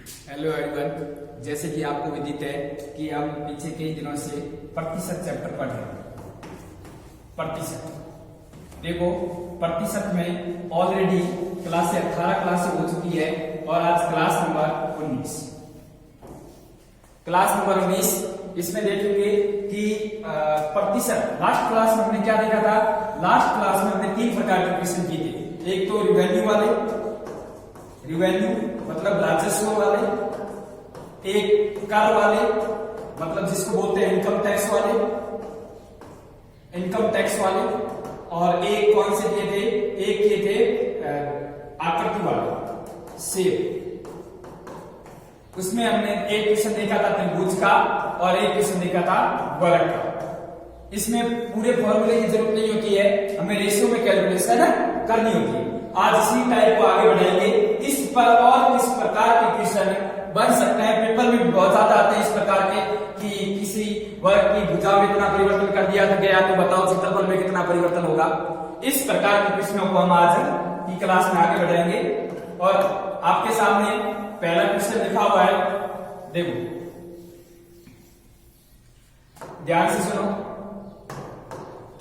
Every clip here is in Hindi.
हेलो एवरीवन, जैसे कि आपको विदित है कि हम पीछे कई दिनों से प्रतिशत चैप्टर पढ़ रहे हैं। प्रतिशत देखो, प्रतिशत में ऑलरेडी क्लास 18 क्लास हो चुकी है और आज क्लास नंबर 19। क्लास नंबर 19 इसमें देखेंगे कि प्रतिशत। लास्ट क्लास में हमने क्या देखा था? लास्ट क्लास में हमने 3 प्रकार के क्वेश्चन किए थे। एक तो रिवेन्यू वाले, रिवेन्यू मतलब राजस्व वाले, एक कर वाले मतलब जिसको बोलते हैं इनकम टैक्स वाले, इनकम टैक्स वाले, और एक कौन से किए थे? एक किए थे आकृति वाले, शेप। उसमें हमने एक क्वेश्चन देखा था त्रिभुज का और एक क्वेश्चन देखा था वर्ग का। इसमें पूरे फॉर्मूले की जरूरत नहीं होती है, हमें रेशियो में कैलकुलेशन करनी होती है। आज इसी टाइप को आगे बढ़ाएंगे। इस पर और किस प्रकार के क्वेश्चन बन सकते हैं, पेपर में बहुत ज्यादा आते हैं इस प्रकार के कि किसी वर्ग की भुजा में इतना परिवर्तन कर दिया गया तो बताओ क्षेत्रफल में कितना परिवर्तन होगा। इस प्रकार के प्रश्नों को हम आज की क्लास में आगे बढ़ाएंगे। और आपके सामने पहला क्वेश्चन लिखा हुआ है, देखो ध्यान से सुनो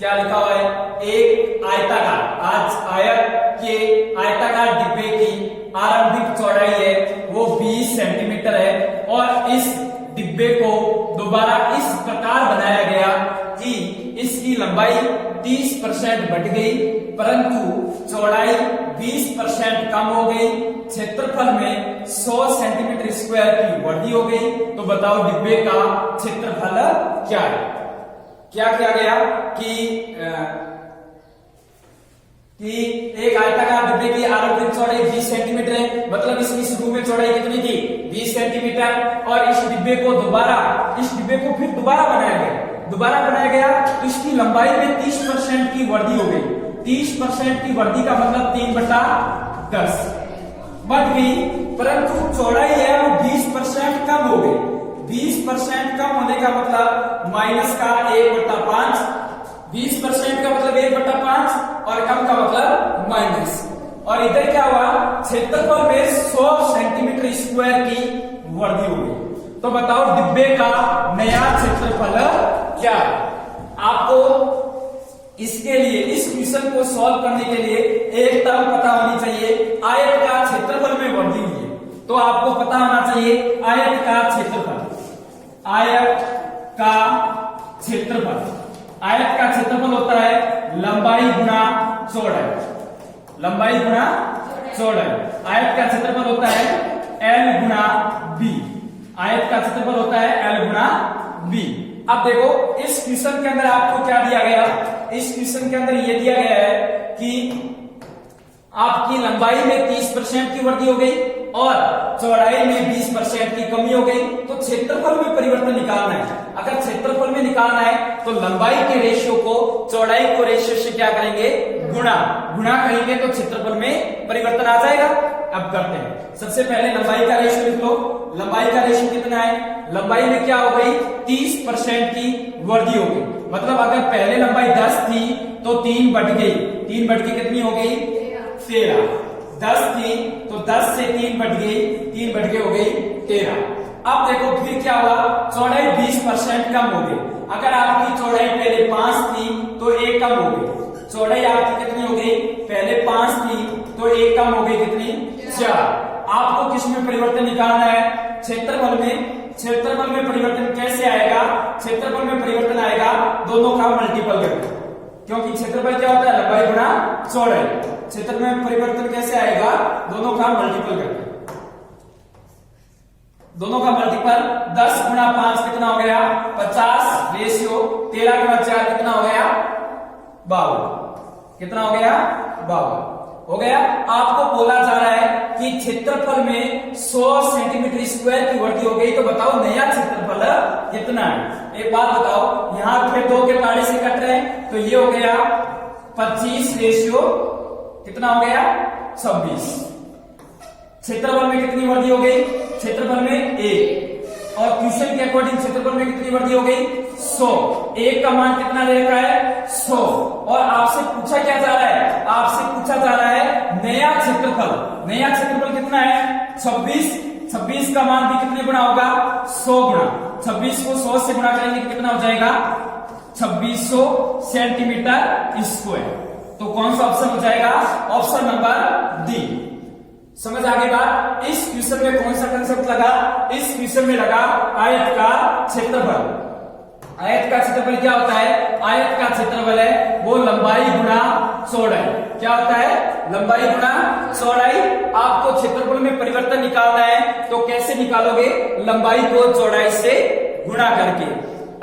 क्या लिखा हुआ है। एक आयताकार, आज आयत के आयताकार डिब्बे की आरंभिक चौड़ाई है वो 20 सेंटीमीटर है और इस डिब्बे को दोबारा इस प्रकार बनाया गया कि इसकी लंबाई 30% बढ़ गई परंतु चौड़ाई 20% कम हो गई। क्षेत्रफल में 100 सेंटीमीटर स्क्वायर की वृद्धि हो गई। तो बताओ डिब्बे का क्षेत्रफल क्या है? क्या किया गया कि एक आयताकार डिब्बे की आरंभिक चौड़ाई 20 सेंटीमीटर है, मतलब इसकी शुरू में चौड़ाई कितनी थी? 20 सेंटीमीटर। और इस डिब्बे को फिर दोबारा बनाया गया तो इसकी लंबाई में 30% की वृद्धि हो गई। 30% की वृद्धि का मतलब 3/10 बढ़ गई, परंतु चौड़ाई है वो 20% कम हो गई। 20% कम होने का मतलब माइनस का 1/5, 20% का मतलब 1/5 और कम का मतलब माइनस। और इधर क्या हुआ? क्षेत्रफल में 100 सेंटीमीटर स्क्वायर की वृद्धि हो गई। तो बताओ डिब्बे का नया क्षेत्रफल क्या है? आपको इसके लिए इस क्वेश्चन को सॉल्व करने के लिए एक टर्म पता होनी चाहिए। आयत का क्षेत्रफल में वृद्धि हुई है तो आपको पता होना चाहिए आयत का क्षेत्रफल। आयत का क्षेत्रफल, आयत का क्षेत्रफल होता है लंबाई गुना चौड़ाई, लंबाई गुना चौड़ाई। आयत का क्षेत्रफल होता है L गुना B, आयत का क्षेत्रफल होता है L गुना B। अब देखो इस क्वेश्चन के अंदर आपको क्या दिया गया? इस क्वेश्चन के अंदर यह दिया गया है कि आपकी लंबाई में 30% की वृद्धि हो गई और चौड़ाई में 20% की कमी हो गई। तो क्षेत्रफल में परिवर्तन निकालना है। अगर क्षेत्रफल में निकालना है तो लंबाई के रेशियो को चौड़ाई को रेशियो से क्या करेंगे? गुणा करेंगे तो क्षेत्रफल में परिवर्तन आ जाएगा। अब करते हैं। सबसे पहले लंबाई का रेशियो लिख लो। लंबाई का रेशियो कितना है? लंबाई में क्या हो गई? 30% की वृद्धि हो गई। मतलब अगर पहले लंबाई 10 थी तो 3 बढ़ गई। 3 बढ़ के कितनी हो गई? 13। 10 थी तो 10 से 3 बढ़ गई, 3 बढ़ के हो गई 13। अब देखो फिर क्या हुआ? चौड़ाई 20% कम हो गई। अगर आपकी चौड़ाई पहले 5 थी तो 1 कम हो गई। चौड़ाई आपकी कितनी हो गई? पहले 5 थी तो 1 कम हो गई, कितनी? 4। आपको किस में परिवर्तन निकालना है? क्षेत्रफल में। क्षेत्रफल में परिवर्तन कैसे आएगा? क्षेत्रफल में परिवर्तन आएगा दोनों का मल्टीपल करके, क्योंकि क्षेत्रफल क्या होता है? लंबाई गुना चौड़ाई। क्षेत्र में परिवर्तन कैसे आएगा? दोनों का मल्टीपल करके। दोनों का मल्टीपल 10 गुना 5 कितना हो गया? 50 रेशियो 13 गुना 4 कितना हो गया? 52। कितना हो गया? 52 हो गया। आपको बोला जा रहा है कि क्षेत्रफल में 100 सेंटीमीटर स्क्वायर की वृद्धि हो गई। तो बताओ नया क्षेत्रफल कितना है? एक बात बताओ, यहां फिर 2 के पाड़े से कट रहे हैं तो ये हो गया 25 रेशियो कितना हो गया? 26। क्षेत्रफल में कितनी वृद्धि हो गई? क्षेत्रफल में 1। और क्वेश्चन के अकॉर्डिंग क्षेत्रफल में कितनी वृद्धि हो गई? 100। 1 का मान कितना रहता है? 100। और आपसे पूछा क्या जा रहा है? आपसे पूछा जा रहा है नया क्षेत्रफल। नया क्षेत्रफल कितना है? 26 26 का मान भी कितने गुना होगा? 100 गुना। 26 को 100 से गुणा करेंगे तो कितना हो जाएगा? 2600 सेंटीमीटर स्क्वायर। तो कौन सा ऑप्शन हो जाएगा? Option number D. समझ आ गई बात? इस क्वेश्चन में कौन सा कंसेप्ट लगा? इस क्वेश्चन में लगा आयत का क्षेत्रफल। आयत का क्षेत्रफल क्या होता है? आयत का क्षेत्रफल है वो लंबाई गुणा चौड़ाई। क्या होता है? लंबाई गुणा चौड़ाई। आपको क्षेत्रफल में परिवर्तन निकालना है तो कैसे निकालोगे? लंबाई को चौड़ाई से गुणा करके।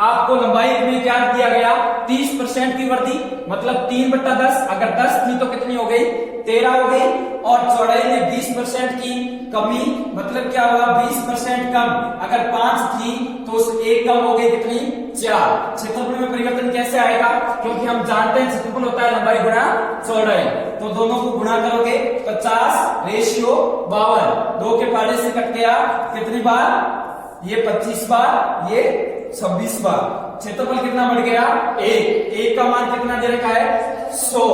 आपको लंबाई में क्या दिया गया? 30% की वृद्धि, मतलब 3/10। अगर 10 थी तो कितनी हो गई? 13 हो गई। और चौड़ाई में 20% की कमी, मतलब क्या हुआ? 20% कम। अगर 5 थी तो 1 कम हो गई, कितनी? 4। क्षेत्रफल में परिवर्तन कैसे आएगा? क्योंकि हम जानते हैं क्षेत्रफल होता है लंबाई गुणा चौड़ाई। तो दोनों को गुणा करोगे 50:52। 2 के पाले से कट गया, कितनी बार? ये 25 बार, ये 26 बार। क्षेत्रफल कितना बढ़ गया? 1 का मान कितना दे रखा है? 100।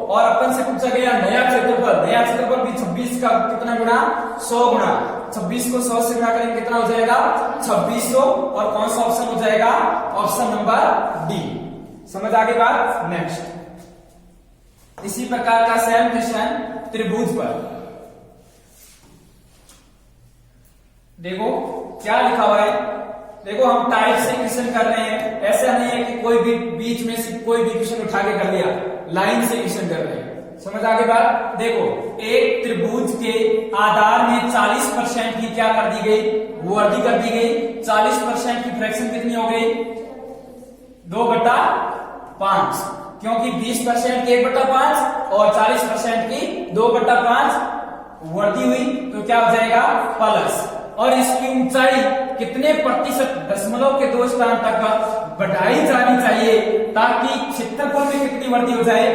और अपन से पूछा गया नया क्षेत्रफल। नया क्षेत्रफल भी 26 का कितना गुना? 100 गुना। 26 को 100 से गुणा करेंगे कितना हो जाएगा? 2600। और कौन सा ऑप्शन हो जाएगा? Option number D. समझ आ गई बात? नेक्स्ट इसी प्रकार का सेम क्वेश्चन त्रिभुज पर देखो क्या लिखा हुआ है। देखो हम टाइप से क्वेश्चन कर रहे हैं, ऐसा नहीं है कि कोई भी बीच में से कोई भी क्वेश्चन उठा के कर लिया। लाइन से क्वेश्चन कर रहे हैं। समझ आ गई बात? देखो एक त्रिभुज के आधार में 40% की क्या कर दी गई? वृद्धि कर दी गई। 40% की फ्रैक्शन कितनी हो गई? 2/5। क्योंकि 20% की 1/5 और 40% की 2/5 वृद्धि हुई तो क्या हो जाएगा? प्लस। और इसकी ऊंचाई कितने प्रतिशत? दशमलव के 2 स्थान तक बढ़ाई जानी चाहिए ताकि क्षेत्रफल में कितनी वृद्धि हो जाए?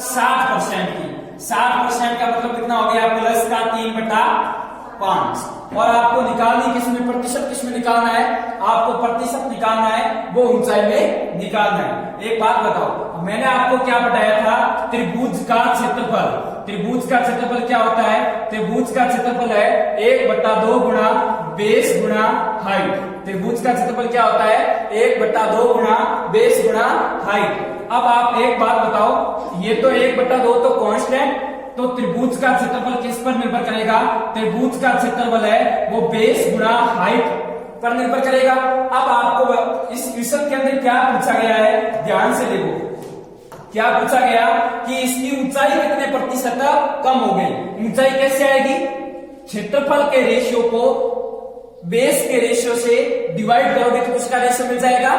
60% की। 60% का मतलब कितना हो गया? प्लस का 3/5। और आपको निकालनी किसमें? प्रतिशत किसमें निकालना है? आपको प्रतिशत निकालना है वो ऊंचाई में निकालना है। एक बात बताओ, मैंने आपको क्या बताया था? त्रिभुज का क्षेत्रफल। त्रिभुज का क्षेत्रफल क्या होता है? त्रिभुज का क्षेत्रफल है 1/2 गुणा बेस गुणा हाइट। त्रिभुज का क्षेत्रफल क्या होता है? 1/2 गुणा बेस गुणा हाइट। अब आप एक बात बताओ, ये तो 1/2 तो कांस्टेंट, तो त्रिभुज का क्षेत्रफल किस पर निर्भर करेगा? त्रिभुज का क्षेत्रफल है वो बेस गुणा हाइट पर निर्भर करेगा। अब आपको इस क्वेश्चन के अंदर क्या पूछा गया है? ध्यान से देखो क्या पूछा गया कि इसकी ऊंचाई कितने प्रतिशत कम हो गई। ऊंचाई कैसे आएगी? क्षेत्रफल के रेशियो को बेस के रेशियो से डिवाइड करोगे तो किसका रेशियो मिल जाएगा?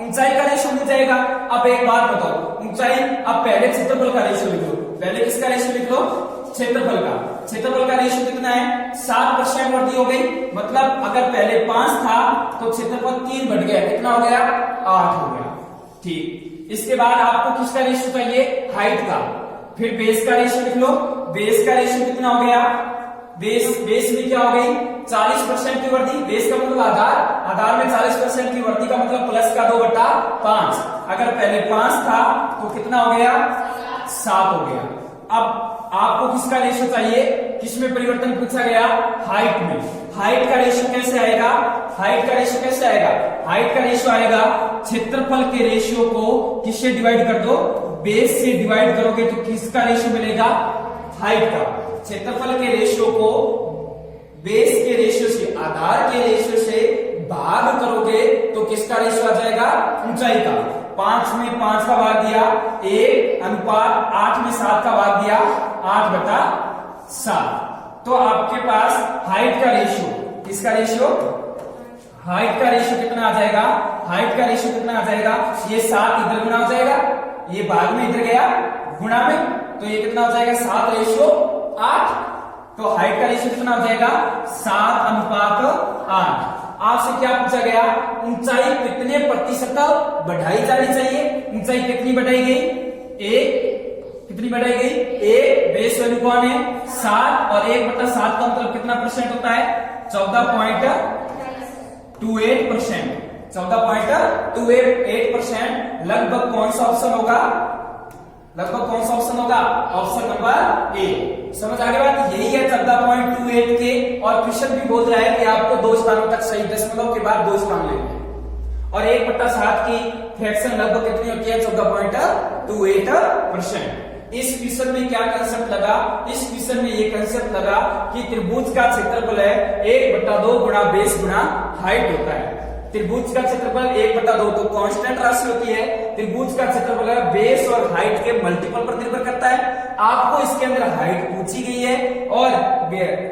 ऊंचाई का रेशियो मिल जाएगा। अब एक बात बताओ, ऊंचाई, अब पहले क्षेत्रफल का रेशियो लिख लो। पहले किसका रेशियो लिख लो? क्षेत्रफल का। क्षेत्रफल का रेशियो कितना है? 7% वृद्धि हो गई। मतलब अगर पहले 5 था तो क्षेत्रफल 3 बढ़ गया, कितना हो गया? 8 हो गया। ठीक। इसके बाद आपको किसका रेशियो चाहिए? हाइट का। फिर बेस का रेशियो लिख लो। बेस का रेशियो कितना हो गया? बेस में क्या हो गई? 40% की वृद्धि। बेस का मतलब आधार। आधार में 40% की वृद्धि का मतलब प्लस का 2/5। अगर पहले 5 था तो कितना हो गया? 7 हो गया। अब आपको किसका रेशियो चाहिए? किसमें परिवर्तन पूछा गया? हाइट में। हाइट का रेशियो कैसे आएगा? हाइट का रेशियो कैसे आएगा? हाइट का रेशियो आएगा क्षेत्रफल के रेशियो को किससे डिवाइड कर दो? बेस से डिवाइड करोगे तो किसका रेशियो मिलेगा? हाइट का। क्षेत्रफल के रेशियो को बेस के रेशियो से, आधार के रेशियो से भाग करोगे तो किसका रेशियो आ जाएगा? ऊंचाई का। 5 में 5 का भाग दिया 1 अनुपात 8 में 7 का भाग दिया 8/7। तो आपके पास हाइट का रेशियो, किसका रेशियो? हाइट का रेशियो कितना आ जाएगा? हाइट का रेशियो कितना आ जाएगा? ये 7 इधर गुना हो जाएगा, ये भाग में इधर गया गुणा में, तो ये कितना हो जाएगा? 7:8। तो हाइट का रेशियो कितना हो जाएगा? 7:8। आपसे क्या पूछा गया? ऊंचाई कितने प्रतिशत बढ़ाई जानी चाहिए? ऊंचाई कितनी बढ़ाई गई? 1। कितनी बढ़ाई गई? 1। बेस वैल्यू कौन है? 7। और 1/7 का मतलब कितना परसेंट होता है? 14.28%। 14.28%। लगभग कौन सा ऑप्शन होगा? लगभग कौन सा ऑप्शन होगा? Option number A. समझ आ गई बात? यही है 14.28 के। और क्वेश्चन भी बोल रहा है कि आपको 2 स्थानों तक सही दशमलव के बाद 2 स्थान लेने हैं और 1/7 की फ्रैक्शन लगभग कितनी होती है? 14.28%। इस क्वेश्चन में क्या कंसेप्ट लगा? इस क्वेश्चन में ये कंसेप्ट लगा कि त्रिभुज का क्षेत्रफल है 1/2 गुणा बेस गुणा हाइट होता है। त्रिभुज का क्षेत्रफल 1/2 तो कांस्टेंट राशि होती है। त्रिभुज का क्षेत्रफल है बेस और हाइट के मल्टीपल पर निर्भर करता है। आपको इसके अंदर हाइट पूछी गई है और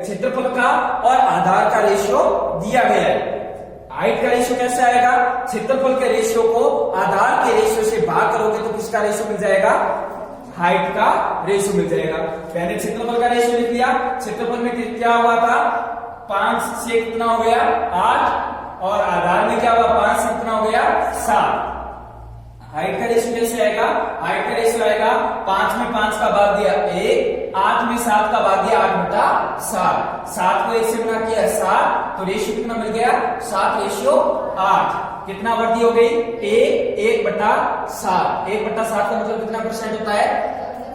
क्षेत्रफल का और आधार का रेशियो दिया गया है। हाइट का रेशियो कैसे आएगा? क्षेत्रफल के रेशियो को आधार के रेशियो से भाग करोगे तो किसका रेशियो मिल जाएगा? हाइट का रेशियो मिल जाएगा। पहले क्षेत्रफल का रेशियो लिख लिया। क्षेत्रफल में क्या हुआ था? 5 से कितना हो गया? 8 और आधार में क्या हुआ? 5 से कितना हो गया? 7। हाइट का रेशियो कैसे आएगा? हाइट का रेशियो आएगा 5 में 5 का भाग दिया 1, 8 में 7 का भाग दिया 8/7। 7 को 1 से गुणा किया 7 तो रेशियो कितना मिल गया? 7:8। कितना वृद्धि हो गई? 1/7। 1/7 का मतलब कितना परसेंट होता है?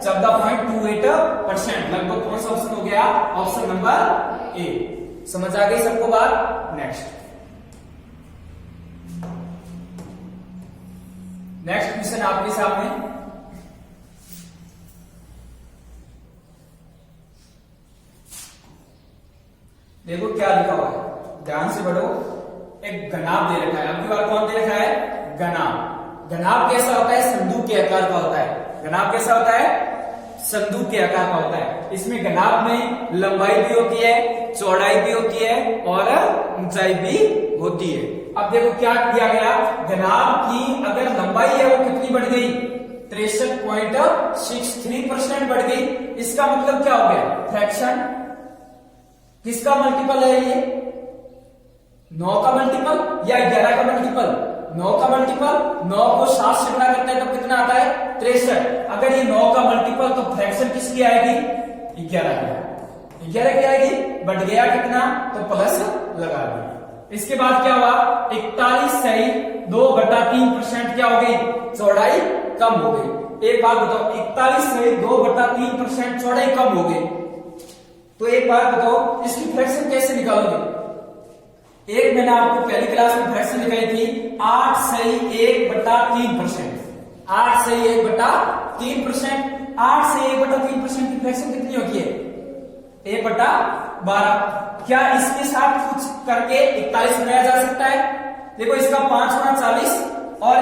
14.28%। लगभग कौन सा ऑप्शन हो गया? Option number A. समझ आ गई सबको बात? नेक्स्ट क्वेश्चन आपके सामने। देखो क्या लिखा हुआ है, ध्यान से पढ़ो। एक घनाभ दे रखा है। अब की बार कौन दे रखा है? घनाभ। घनाभ कैसा होता है? संदूक के आकार का होता है। घनाभ कैसा होता है? संदूक के आकार का होता है। इसमें घनाभ में लंबाई भी होती है, चौड़ाई भी होती है और ऊंचाई भी होती है। अब देखो क्या दिया गया? घनाभ की अगर लंबाई है वो कितनी बढ़ गई? 63.63% बढ़ गई। इसका मतलब क्या हो गया? फ्रैक्शन किसका मल्टीपल है? ये 9 का मल्टीपल या 11 का मल्टीपल? 9 का मल्टीपल। 9 को 7 से गुणा करते हैं तो कितना आता है? 63। अगर ये 9 का मल्टीपल तो फ्रैक्शन किसकी आएगी? 11 की। 11 की आएगी। बढ़ गया कितना? तो प्लस लगा दिया। इसके बाद क्या हुआ? 41.2/3% क्या हो गई? चौड़ाई कम हो गई। एक बात बताओ, 41.2/3% चौड़ाई कम हो गई तो एक बात बताओ इसकी फ्रैक्शन कैसे निकालोगे? एक मैंने आपको पहली क्लास में फ्रैक्शन निकाली थी 8/1/3%। 8/1/3%। 8/1/3% की फ्रैक्शन कितनी होती है? 1/12। क्या इसके साथ कुछ करके 41 बनाया जा सकता है? देखो इसका 5 गुना 40 और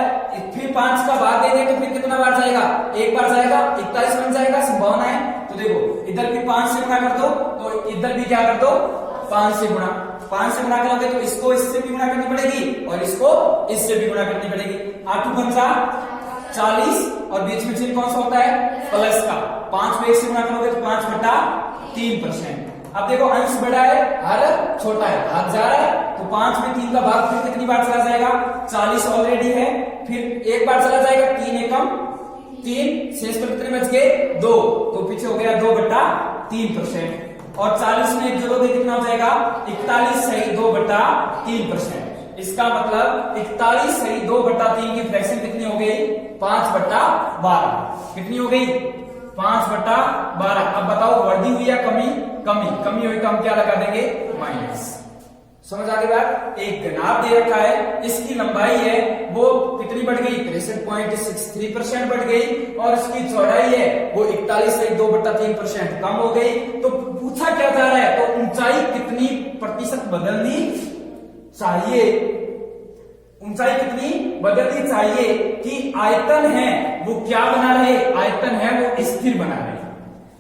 फिर 5 का भाग दे दे तो फिर कितना बार जाएगा? एक बार जाएगा, 41 बन जाएगा। संभावना है। तो देखो इधर भी 5 से गुणा कर दो तो इधर भी क्या कर दो? 5 से गुणा। 5 से गुणा करोगे तो इसको इससे भी गुणा करनी पड़ेगी और इसको इससे भी गुणा करनी पड़ेगी। 8 × 5 = 40 और बीच में चिन्ह कौन सा होता है? प्लस का। 5 में 1 से गुणा करोगे तो 5/3%। अब देखो अंश बड़ा है, हर छोटा है, भाग जा रहा है तो 5 में 3 का भाग फिर कितनी बार चला जाएगा? 40 ऑलरेडी है, फिर एक बार चला जाएगा। 3 एकम 3, शेष पर कितने बच गए? 2। तो पीछे हो गया 2/3%। और 40 में एक जोड़ोगे कितना हो जाएगा? 41 सही 2/3%। इसका मतलब 41 सही 2/3 की फ्रैक्शन कितनी हो गई? 5/12। कितनी हो गई? 5/12। अब बताओ वृद्धि हुई या कमी? कमी हुई तो हम क्या लगा देंगे? माइनस। समझ आ गई बात? एक घनाभ दे रखा है, इसकी लंबाई है वो कितनी बढ़ गई? 63.63% बढ़ गई और इसकी चौड़ाई है वो 41 से 2/3% कम हो गई। तो पूछा क्या जा रहा है? तो ऊंचाई कितनी प्रतिशत बदलनी चाहिए? ऊंचाई कितनी बदलनी चाहिए कि आयतन है वो क्या बना रहे? आयतन है वो स्थिर बना रहे।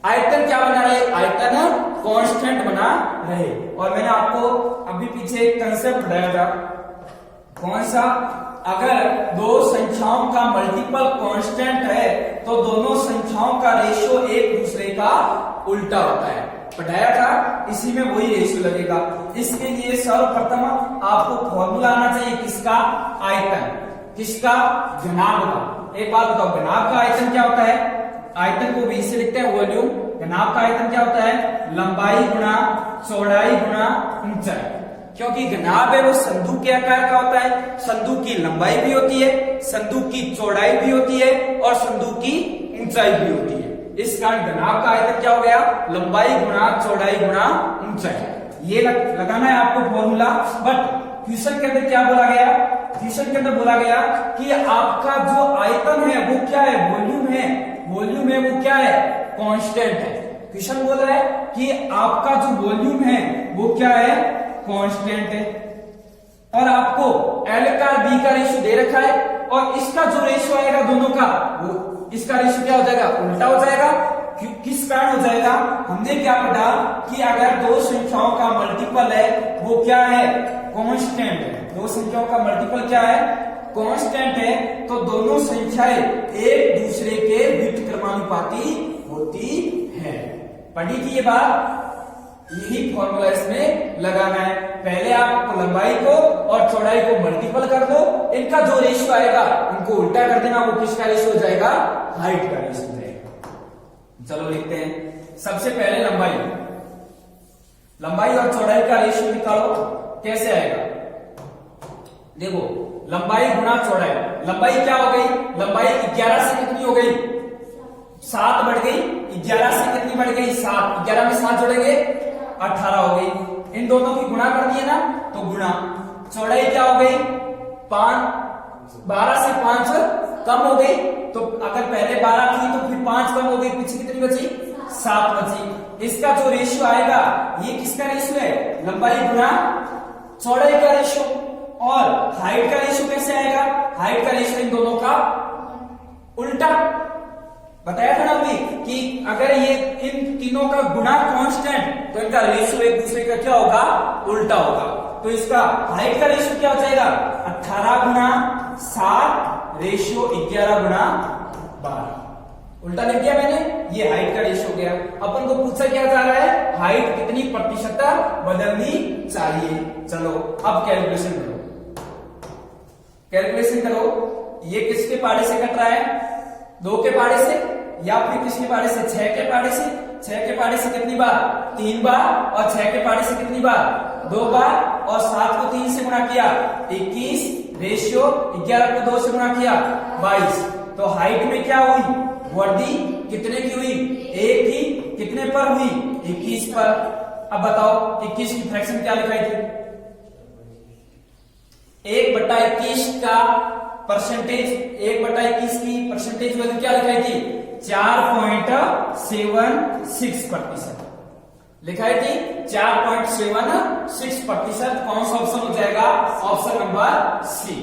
आयतन क्या बना रहे? आयतन कांस्टेंट बना रहे। और मैंने आपको अभी पीछे एक कंसेप्ट बताया था, कौन सा? अगर दो संख्याओं का मल्टीपल कांस्टेंट है तो दोनों संख्याओं का रेशियो एक दूसरे का उल्टा होता है। पढ़ाया था, इसी में वही रेशियो लगेगा। इसके लिए सर्वप्रथम आपको फॉर्मूला आना चाहिए किसका? आयतन। किसका? घनाभ का। एक बात बताओ, घनाभ का आयतन क्या होता है? आयतन को v से लिखते हैं, वॉल्यूम। घनाभ का आयतन क्या होता है? लंबाई गुणा चौड़ाई गुणा ऊंचाई। क्योंकि घनाभ है वो संदूक के आकार का होता है। संदूक की लंबाई भी होती है, संदूक की चौड़ाई भी होती है और संदूक की ऊंचाई भी होती है। इस कारण घनाभ का आयतन क्या हो गया, लंबाई गुणा चौड़ाई गुणा ऊंचाई। ये लगाना है आपको फॉर्मूला। बट क्वेश्चन के अंदर क्या बोला गया, क्वेश्चन के अंदर बोला गया कि आपका जो आयतन है वो क्या है, वॉल्यूम है, वॉल्यूम है वो क्या है, कांस्टेंट है। क्वेश्चन बोल रहा है कि आपका जो वॉल्यूम है वो क्या है, कांस्टेंट है, और आपको L का B का रेशियो दे रखा है, और इसका जो रेशियो आएगा दोनों का, वो इसका रेशियो क्या हो जाएगा, उल्टा हो जाएगा। किस कारण हो जाएगा, हमने क्या पढ़ा कि अगर दो संख्याओं का मल्टीपल है वो क्या है, कांस्टेंट है। दो संख्याओं का मल्टीपल क्या है, कांस्टेंट है, तो दोनों संख्याएं एक दूसरे के व्युत्क्रमानुपाती होती है। पढ़ी थी ये बात, यही फॉर्मूला इसमें लगाना है। पहले आप लंबाई को और चौड़ाई को मल्टीपल कर दो, इनका जो रेशियो आएगा उनको उल्टा कर देना, वो किसका रेशियो हो जाएगा, हाइट का रेशियो हो जाएगा। चलो लिखते हैं। सबसे पहले लंबाई, लंबाई और चौड़ाई का रेशियो निकालो, कैसे आएगा, देखो लंबाई गुणा चौड़ाई। लंबाई क्या हो गई, लंबाई 11 से कितनी हो गई, 7 बढ़ गई, 11 से कितनी बढ़ गई, 7, 11 में 7 जोड़ेंगे 18 हो गई। इन दोनों की गुणा कर दिए ना, तो गुणा। चौड़ाई क्या हो गई, 5, 12 से 5 कम हो गई, तो अगर पहले 12 थी तो फिर 5 कम हो गई, पीछे कितनी बची, 7 बची। इसका जो रेशियो आएगा, ये किसका रेशियो है, लंबाई गुणा चौड़ाई का रेशियो। और हाइट का रेशियो कैसे आएगा, हाइट का रेशियो इन दोनों का उल्टा। बताया था ना अभी कि अगर ये इन तीनों का गुणा कांस्टेंट, तो इनका रेशियो एक दूसरे का क्या होगा, उल्टा होगा। तो इसका हाइट का रेशियो क्या हो जाएगा, 18 गुणा 7 रेशियो 11 गुणा 12। उल्टा लिख दिया मैंने, ये हाइट का रेशियो हो गया। अपन को पूछा क्या जा रहा है, हाइट कितनी प्रतिशत बदलनी चाहिए। चलो अब कैलकुलेशन करो, कैलकुलेशन करो। ये किसके पाड़े से कट रहा है, 2 के पाड़े से, या फिर किसके पाड़े से, 6 के पाड़े से। 6 के पाड़े से कितनी बार, 3 बार, और 6 के पाड़े से कितनी बार, 2 बार, और 7 को 3 से गुणा किया 21 रेशियो 11 को 2 से गुणा किया 22। तो हाइट में क्या हुई, वृद्धि कितने की हुई, 1 की, कितने पर हुई, 21 पर। अब बताओ 21 की फ्रैक्शन क्या लिखाई थी, 1/21 का परसेंटेज, 1/21 की परसेंटेज वैल्यू क्या लिखाई थी, 4.76% लिखाई थी, 4.76%। कौन सा ऑप्शन हो जाएगा, ऑप्शन नंबर सी।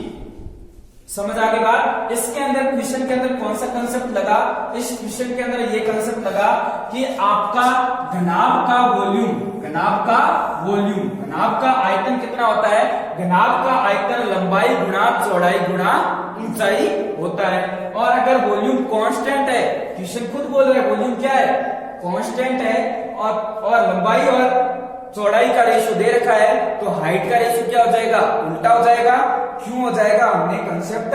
समझ आ गई बात। इसके अंदर क्वेश्चन के अंदर कौन सा कंसेप्ट लगा, इस क्वेश्चन के अंदर ये कंसेप्ट लगा कि आपका घनाभ का वॉल्यूम, घनाभ का वॉल्यूम, घनाभ का आयतन कितना होता है, घनाभ का आयतन लंबाई गुणा चौड़ाई गुणा ऊंचाई होता है। और अगर वॉल्यूम कांस्टेंट है, क्वेश्चन खुद बोल रहे हैं वॉल्यूम क्या है, कांस्टेंट है, और लंबाई और चौड़ाई का रेशियो दे रखा है, तो हाइट का रेशियो क्या हो जाएगा, उल्टा हो जाएगा। क्यों हो जाएगा, हमने कंसेप्ट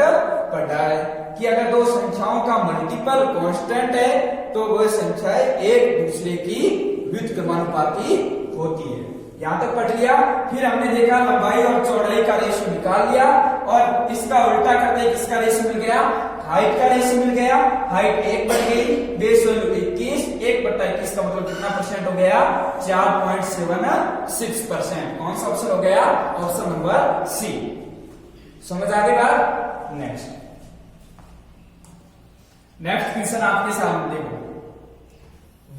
पढ़ा है कि अगर दो संख्याओं का मल्टीपल कांस्टेंट है तो वह संख्याएं एक दूसरे की व्युत्क्रमानुपाती होती है। यहां तक पढ़ लिया। फिर हमने देखा लंबाई और चौड़ाई का रेशियो निकाल लिया, और इसका उल्टा करते किसका रेशियो मिल गया, हाइट का रेशियो मिल गया। हाइट 1 बढ़ गई, बेस वैल्यू 21, 1/21 का मतलब कितना परसेंट हो गया, 4.76%। कौन सा ऑप्शन हो गया, ऑप्शन नंबर सी। समझ आ गई बात। नेक्स्ट क्वेश्चन आपके सामने देखो,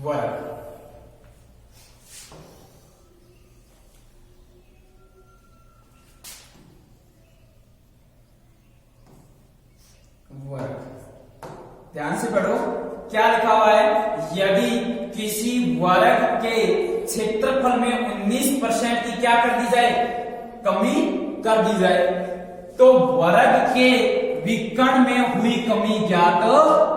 वर्ग। ध्यान से पढ़ो, क्या लिखा हुआ है, यदि किसी वर्ग के क्षेत्रफल में 19% की क्या कर दी जाए, कमी कर दी जाए, तो वर्ग के विकर्ण में हुई कमी ज्ञात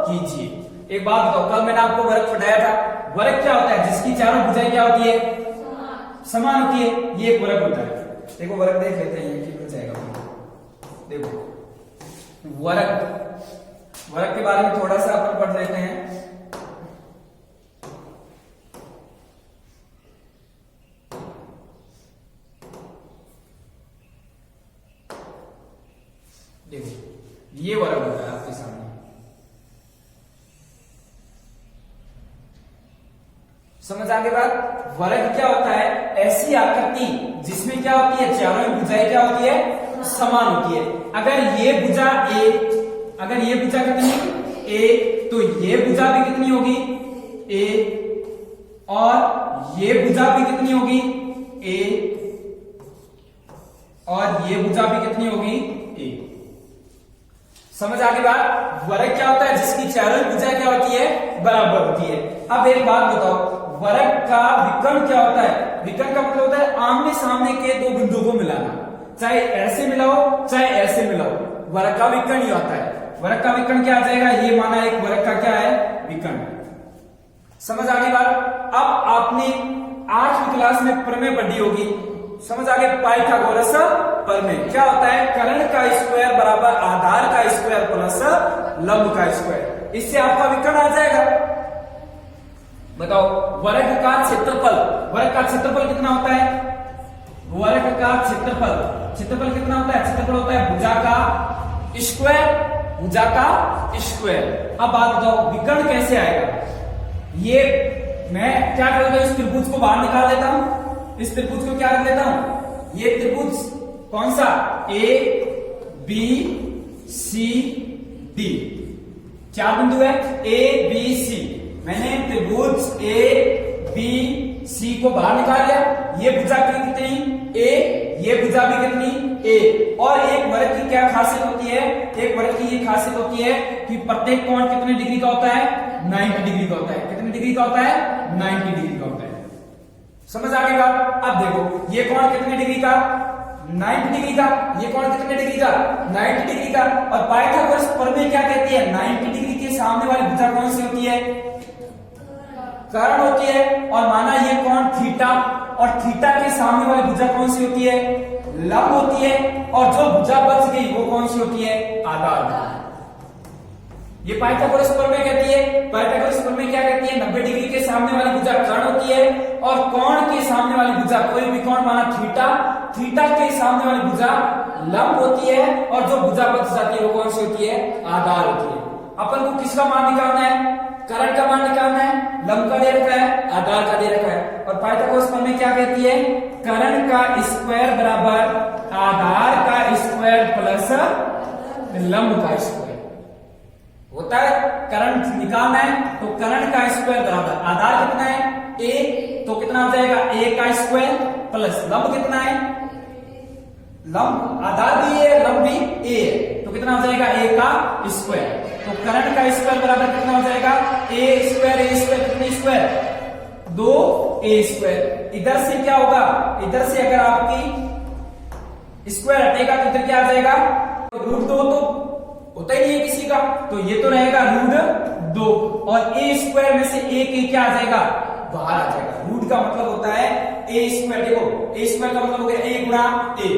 कीजिए। एक बात बताओ, कल मैंने आपको वर्ग पढ़ाया था, वर्ग क्या होता है, जिसकी चारों भुजाएं क्या होती है, समान होती है, ये एक वर्ग होता है। देखो वर्ग देख लेते हैं, ये मिल जाएगा। देखो वर्ग के बारे में थोड़ा सा अपन पढ़ लेते हैं। देखो ये वर्ग होता है आपके सामने, समझ आगे बात। वर्ग क्या होता है? ऐसी आकृति जिसमें क्या होती है, चारों भुजाएं क्या होती है, समान होती है। अगर ये भुजा ए, अगर ये भुजा कितनी ए, तो ये भुजा भी कितनी होगी ए, और ये भुजा भी कितनी होगी ए, और ये भुजा भी कितनी होगी ए। समझ आगे बात। वर्ग क्या होता है? जिसकी चारों भुजाएं क्या होती है, बराबर होती है। अब एक बात बताओ, वर्ग का विकर्ण क्या होता है? विकर्ण का मतलब होता है आमने सामने के दो बिंदुओं को मिलाना, चाहे ऐसे मिलाओ चाहे ऐसे मिलाओ, वर्ग का विकर्ण ही होता है। वर्ग का विकर्ण क्या आ जाएगा? ये माना एक वर्ग का क्या है, विकर्ण। समझ आगे बात। अब आपने 8वीं क्लास में प्रमेय पढ़ी होगी, समझ आगे, पाइथागोरस प्रमेय। क्या होता है? कर्ण का स्क्वायर बराबर आधार का स्क्वायर प्लस लंब का स्क्वायर। इससे आपका विकर्ण आ जाएगा। बताओ, वर्ग का क्षेत्रफल, वर्ग का क्षेत्रफल कितना होता है? वर्ग का क्षेत्रफल, क्षेत्रफल कितना होता है? क्षेत्रफल होता है भुजा का स्क्वायर, भुजा का स्क्वायर। अब बात बताओ, विकर्ण कैसे आएगा? ये मैं क्या कर देता हूं, इस त्रिभुज को बाहर निकाल देता हूं, इस त्रिभुज को क्या कर देता हूं, ये त्रिभुज कौन सा, ए बी सी डी, 4 बिंदु है ए बी सी। मैंने त्रिभुज ए बी सी को बाहर निकाल लिया। ये भुजा की कितनी ए, ये भुजा भी कितनी ए। और एक वर्ग की क्या खासियत होती है? एक वर्ग की ये खासियत होती है कि प्रत्येक कोण कितने डिग्री का होता है, 90 डिग्री का होता है। कितने डिग्री का होता है? 90 डिग्री का होता है। समझ आ गई बात। अब देखो, ये कोण कितने डिग्री का, 90 डिग्री का, ये कोण कितने डिग्री का, 90 डिग्री का। और पाइथागोरस प्रमेय क्या कहती है? 90 डिग्री के सामने वाली भुजा कौन सी होती है, कर्ण होती है। और माना ये कोण थीटा, और थीटा के सामने वाली भुजा कौन सी होती है, लंब होती है। और जो भुजा बच गई वो कौन सी होती है, आधार। ये पाइथागोरस प्रमेय कहती है। पाइथागोरस प्रमेय क्या कहती है? 90 डिग्री के सामने वाली भुजा कर्ण होती है, और कोण के सामने वाली भुजा, कोई भी कोण माना थीटा, थीटा के सामने वाली भुजा लंब होती है। और जो भुजा बच जाती है वो कौन सी होती है, आधार होती है। अपन को किसका मान निकालना है? कर्ण का मान निकालना है। लंब का दे रखा है, आधार का दे रखा है। और पाइथागोरस प्रमेय क्या कहती है? कर्ण का स्क्वायर बराबर आधार का स्क्वायर प्लस लंब का स्क्वायर होता है। कर्ण निकालना है तो कर्ण का स्क्वायर बराबर आधार कितना है, ए, तो कितना हो जाएगा, ए का स्क्वायर प्लस लंब कितना है, लंब आधार भी है, लंब भी ए है, तो कितना हो जाएगा, ए का स्क्वायर। तो कर्ण का स्क्वायर बराबर कितना हो जाएगा, ए स्क्वायर कितनी स्क्वायर, 2a स्क्वायर। इधर से क्या होगा, इधर से अगर आपकी स्क्वायर हटेगा तो इधर क्या आ जाएगा, रूट 2 तो होता ही नहीं है किसी का, तो ये तो रहेगा रूट 2। और a स्क्वायर में से a के क्या आ जाएगा, बाहर आ जाएगा। रूट का मतलब होता है a स्क्वायर। देखो a स्क्वायर का मतलब हो गया a गुणा a,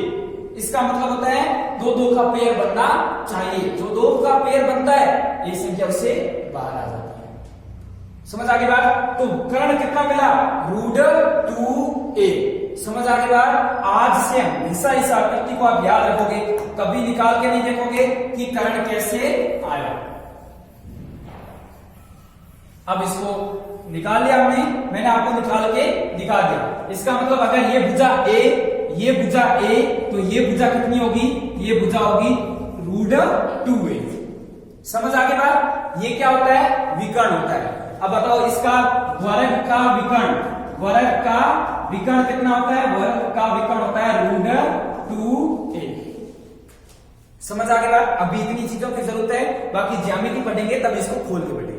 इसका मतलब होता है 2 का पेयर बनना चाहिए। जो 2 का पेयर बनता है ये संख्या उससे बाहर आ जाती है। समझ आ गई बात। तो कर्ण कितना मिला, रूट 2a। समझ आ गई बात। आज से हमेशा इस आकृति को आप याद रखोगे, कभी निकाल के नहीं देखोगे कि कर्ण कैसे आया। अब इसको निकाल लिया हमने, मैंने आपको निकाल के दिखा दिया। इसका मतलब अगर ये भुजा a, ये भुजा a, तो ये भुजा कितनी होगी, ये भुजा होगी रूट 2a। समझ आ गई बात। ये क्या होता है, विकर्ण होता है। अब बताओ इसका वर्ग का विकर्ण, वर्ग का विकर्ण कितना होता है, वर्ग का विकर्ण होता है रूट 2a। समझ आ गई बात। अभी इतनी चीजों की जरूरत है, बाकी ज्यामिति पढ़ेंगे तब इसको खोल के पढ़ेंगे।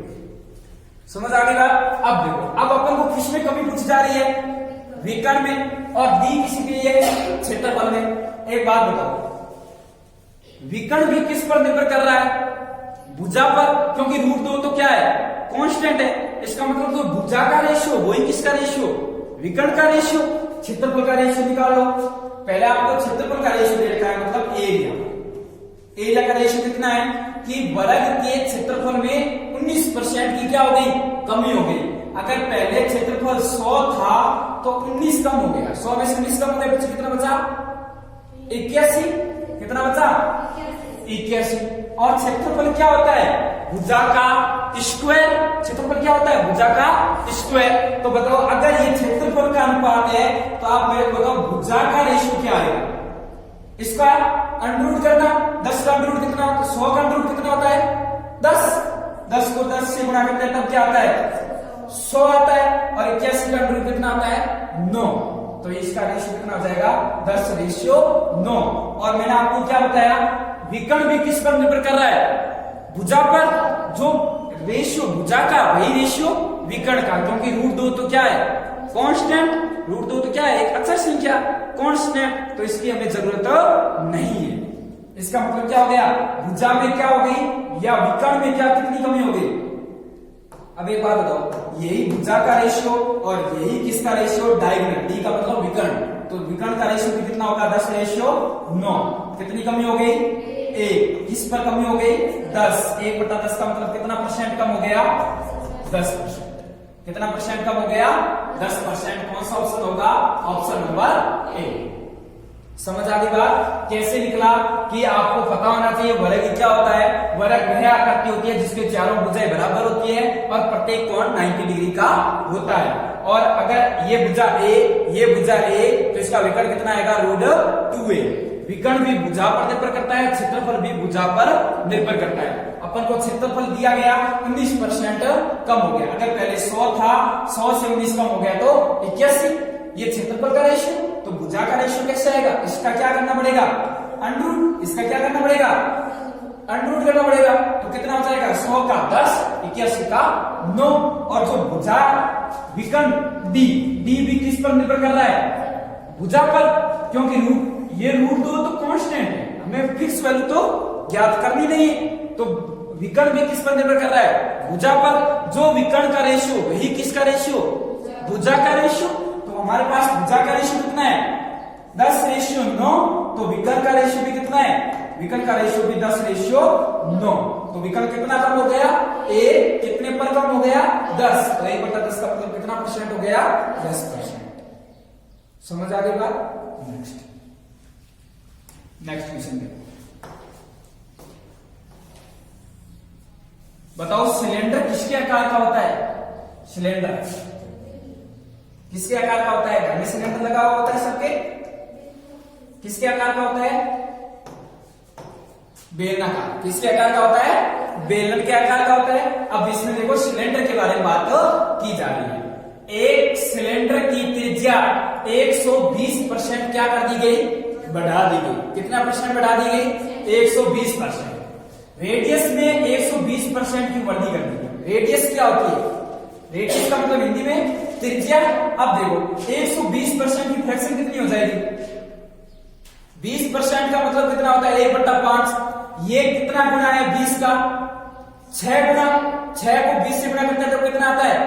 समझ आ गई बात। अब देखो, अब अपन को किसमें कमी पूछी जा रही है, विकर्ण में, और दी किसी के लिए क्षेत्रफल में। एक बात बताओ, विकर्ण भी किस पर निर्भर कर रहा है, भुजा पर, क्योंकि रूट 2 तो क्या है, कांस्टेंट है। इसका मतलब तो भुजा का रेशियो वही किसका रेशियो, विकर्ण का रेशियो। क्षेत्रफल का रेशियो निकाल लो। पहले आपको क्षेत्रफल का रेशियो दे रखा है, मतलब एरिया का रेशियो कितना है कि वर्ग के क्षेत्रफल में 19% की क्या हो गई, कमी हो गई। अगर पहले क्षेत्रफल 100 था तो 19 कम हो गया, 100 में से 19 कम हो गया, कितना बचा, 81। कितना बचा, 81। और क्षेत्रफल क्या होता है, भुजा का स्क्वायर। क्षेत्रफल क्या होता है? भुजा का स्क्वायर। तो बताओ अगर ये क्षेत्रफल का अनुपात है तो आप मेरे को बताओ भुजा का रेशियो क्या आएगा? इसका अंडर रूट करना, 10 का अंडर रूट कितना होता है? 100 का अंडर रूट कितना होता है? 10। 10 को 10 से गुणा करते हैं तब क्या आता है? 100 आता है। और 81 का अंडर रूट कितना आता है? 9। तो इसका रेशियो कितना हो जाएगा? 10:9। और मैंने आपको क्या बताया? विकर्ण भी किस पर निर्भर कर रहा है? भुजा पर। जो रेशियो भुजा का वही रेशियो विकर्ण का, क्योंकि √2 तो क्या है? कांस्टेंट। √2 तो क्या है? एक अक्षर संख्या, कांस्टेंट। तो इसकी हमें जरूरत नहीं है। इसका मतलब क्या हो गया? भुजा में क्या हो गई या विकर्ण में क्या कितनी कमी हो गई? अब एक बात बताओ, यही भुजा का रेशियो और यही किसका रेशियो? डायगोनल। डी का मतलब विकर्ण। तो विकर्ण का रेशियो भी कितना होगा? 10:9। कितनी कमी हो गई? 1। किस पर कमी हो गई? 10। 1/10 का मतलब कितना परसेंट कम हो गया? 10%। कितना परसेंट कम हो गया? 10%। कौन सा ऑप्शन होगा? Option number A. समझ आ गई बात? कैसे निकला कि आपको पता होना चाहिए वर्ग क्या होता है। वर्ग वह आकृति होती है जिसके चारों भुजाएं बराबर होती है और प्रत्येक कोण 90 डिग्री का होता है। और अगर ये भुजा ए तो इसका विकर्ण कितना आएगा? √2a। विकर्ण भी भुजा पर निर्भर करता है, क्षेत्रफल भी भुजा पर निर्भर करता है। अपन को क्षेत्रफल दिया गया 19% कम हो गया। अगर पहले 100 था, 100 से 19 कम हो गया तो 81। ये क्षेत्रफल का रेशियो। तो भुजा का रेशियो कैसे आएगा? इसका क्या करना पड़ेगा? Under root. इसका क्या करना पड़ेगा? अंडर रूट करना पड़ेगा। तो कितना हो जाएगा? 100 का 10, 81 का 9। और जो भुजा विकर्ण डी भी किस पर निर्भर कर रहा है? भुजा पर, क्योंकि ये √2 तो कांस्टेंट है, हमें फिक्स वैल्यू तो ज्ञात करनी नहीं है। तो विकर्ण भी किस पर निर्भर कर रहा है? भुजा पर। जो विकर्ण का रेशियो वही किसका रेशियो? भुजा का रेशियो। तो हमारे पास भुजा का रेशियो कितना है? 10:9। तो विकर्ण का रेशियो भी कितना है? विकर्ण का रेशियो भी 10:9। तो विकर्ण कितना कम हो गया? ए कितने पर कम हो गया? 10। तो 1/10 का मतलब कितना परसेंट हो गया? 10%। समझ आ गई बात? नेक्स्ट क्वेश्चन देखो। बताओ सिलेंडर किसके आकार का होता है? सिलेंडर किसके आकार का होता है? घर में सिलेंडर लगा हुआ होता है सबके। किसके आकार का होता है? बेलनाकार। किसके आकार का होता है? बेलन के आकार का होता है। अब इसमें देखो सिलेंडर के बारे में बात की जा रही है। एक सिलेंडर की त्रिज्या 120% क्या कर दी गई? बढ़ा दी गई। कितना परसेंट बढ़ा दी गई? 120%। रेडियस में 120% की वृद्धि कर दी गई। रेडियस क्या होती है? रेडियस का मतलब हिंदी में त्रिज्या। अब देखो 120% की फ्रैक्शन कितनी हो जाएगी? 20% का मतलब कितना होता है? 1/5। ये कितना गुना है 20 का? 6 गुना। 6 को 20 से गुणा करते हैं तो कितना आता है?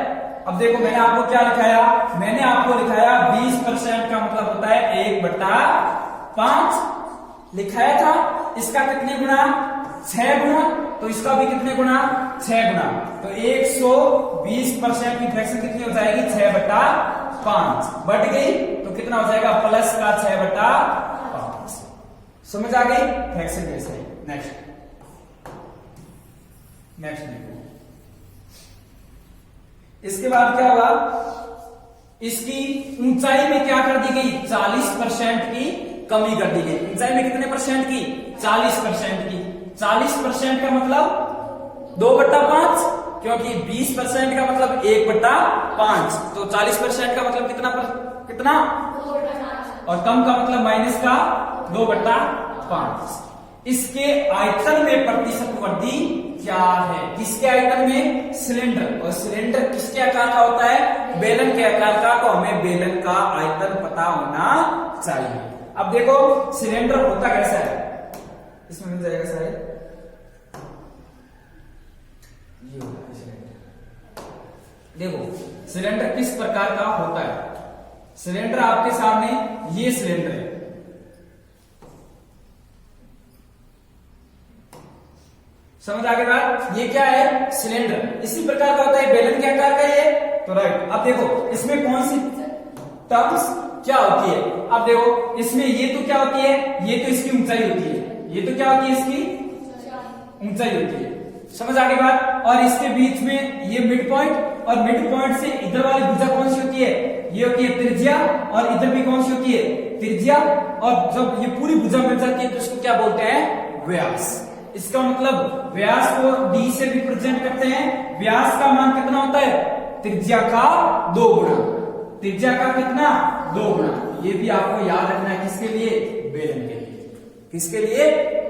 अब देखो मैंने आपको क्या लिखाया? मैंने आपको लिखाया 20% का मतलब होता है 1/5 लिखाया था। इसका कितने गुना? 6 गुना। तो इसका भी कितने गुना? 6 गुना। तो 120% की फ्रैक्शन कितनी हो जाएगी? 6/5 बढ़ गई। तो कितना हो जाएगा? प्लस का 6/5। समझ आ गई फ्रैक्शन कैसे? नेक्स्ट देखो। इसके बाद क्या हुआ? इसकी ऊंचाई में क्या कर दी गई? 40% की कमी कर दी गई। ऊंचाई में कितने परसेंट की? 40% की। 40% का मतलब 2/5, क्योंकि 20% का मतलब 1/5। तो 40% का मतलब कितना? और कम का मतलब माइनस का 2/5। इसके आयतन में प्रतिशत वृद्धि क्या है? किसके आयतन में? सिलेंडर। और सिलेंडर किसके आकार का होता है? बेलन के आकार का। तो हमें बेलन का आयतन पता होना चाहिए। अब देखो सिलेंडर होता कैसा है? इसमें मिल जाएगा शायद। ये होता है सिलेंडर। देखो सिलेंडर किस प्रकार का होता है? सिलेंडर आपके सामने ये सिलेंडर है। समझ आ गई बात? ये क्या है? सिलेंडर। इसी प्रकार का होता है। बेलन के आकार का ये। तो राइट। अब देखो इसमें कौन सी टर्म्स क्या होती है? अब देखो इसमें ये तो क्या होती है? ये तो इसकी ऊंचाई होती है। ये तो क्या होती है? इसकी ऊंचाई होती है। समझ आ गई बात। और इसके बीच में ये मिड पॉइंट, और मिड पॉइंट से इधर वाली भुजा कौन सी होती है, ये होती है त्रिज्या, और इधर भी कौन सी होती है, त्रिज्या। और जब ये पूरी भुजा मिल जाती है तो इसको क्या बोलते हैं, व्यास। इसका मतलब व्यास को d से रिप्रेजेंट करते हैं। व्यास का मान कितना होता है, त्रिज्या का 2 गुना। त्रिज्या का कितना, 2 गुना। ये भी आपको याद रखना है, किसके लिए, बेलन के लिए। किसके लिए,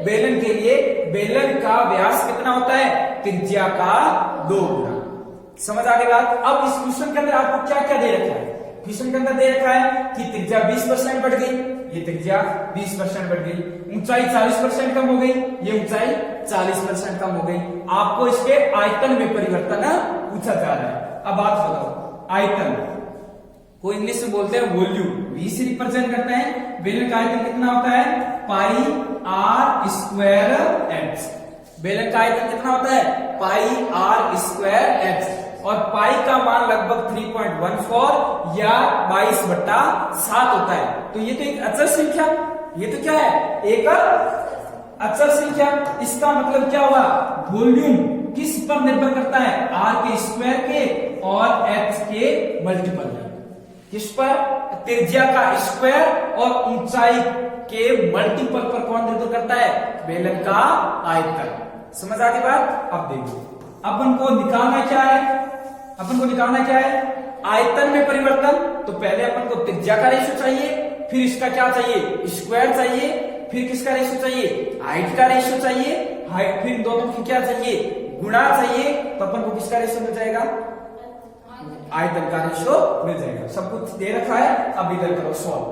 बेलन के लिए। बेलन का व्यास कितना होता है, त्रिज्या का 2 गुना। समझ आ गई बात। अब इस क्वेश्चन के अंदर आपको क्या क्या दे रखा है, क्वेश्चन के अंदर दे रखा है कि त्रिज्या 20% बढ़ गई, ये त्रिज्या 20% बढ़ गई, ऊंचाई 40% कम हो गई, ये ऊंचाई 40% कम हो गई। आपको इसके आयतन में परिवर्तन पूछा जा रहा है। अब बात बताओ, आयतन को इंग्लिश में बोलते हैं वॉल्यूम, V से रिप्रेजेंट करते हैं। बेलन का आयतन कितना होता है, पाई r स्क्वायर h। बेलन का आयतन कितना होता है, पाई r स्क्वायर h। और पाई का मान लगभग 3.14 या 22/7 होता है। तो ये तो एक अचर संख्या, ये तो क्या है, एक अचर संख्या। इसका मतलब क्या हुआ, वॉल्यूम किस पर निर्भर करता है, r के स्क्वायर के और h के मल्टीपल में। किस पर, त्रिज्या का स्क्वायर और ऊंचाई के मल्टीपल पर कौन निर्भर करता है, बेलन का आयतन। समझ आ गई बात। अब देखो, अपन को निकालना क्या है, अपन को निकालना क्या है, आयतन में परिवर्तन। तो पहले अपन को त्रिज्या का रेशियो चाहिए, फिर इसका क्या चाहिए, स्क्वायर चाहिए, फिर किसका रेशियो चाहिए, हाइट का रेशियो चाहिए, हाइट, फिर दोनों की क्या चाहिए, गुणा चाहिए। तो अपन को किसका रेशियो मिल जाएगा, आयतन का रेशियो मिल जाएगा। सब कुछ दे रखा है। अब इधर करो सॉल्व।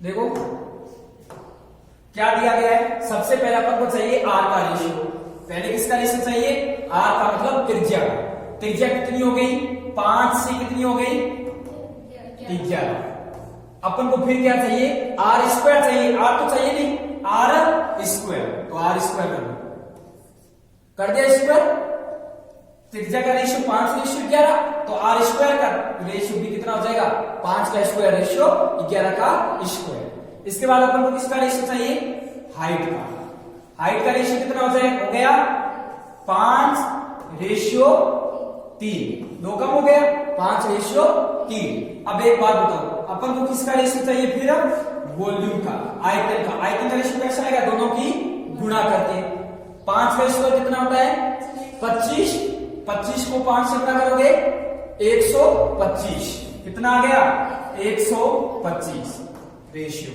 देखो क्या दिया गया है, सबसे पहले अपन को चाहिए r का रेशियो। पहले किसका रेशियो चाहिए, r का मतलब त्रिज्या। त्रिज्या कितनी हो गई, 5 से कितनी हो गई, 11। अपन को फिर क्या चाहिए, r स्क्वायर चाहिए। r तो चाहिए नहीं, r स्क्वायर। तो r स्क्वायर कर दिया स्क्वायर। त्रिज्या का रेशियो 5 रेशियो 11, तो r स्क्वायर का रेशियो भी कितना हो जाएगा, 5 का स्क्वायर रेशियो 11 का स्क्वायर। इसके बाद अपन को किसका रेशियो चाहिए, हाइट का। हाइट का रेशियो कितना हो जाएगा, हो गया 5 रेशियो 3, 2 कम हो गया, 5 रेशियो 3। अब एक बात बताओ, अपन को किसका रेशियो चाहिए, फिर वॉल्यूम का, आयतन का। आयतन का रेशियो कैसा आएगा, दोनों की गुणा करके। 5 का स्क्वायर कितना होता है, 25। 25 को 5 से गुणा करोगे 125, कितना आ गया, 125 रेशियो।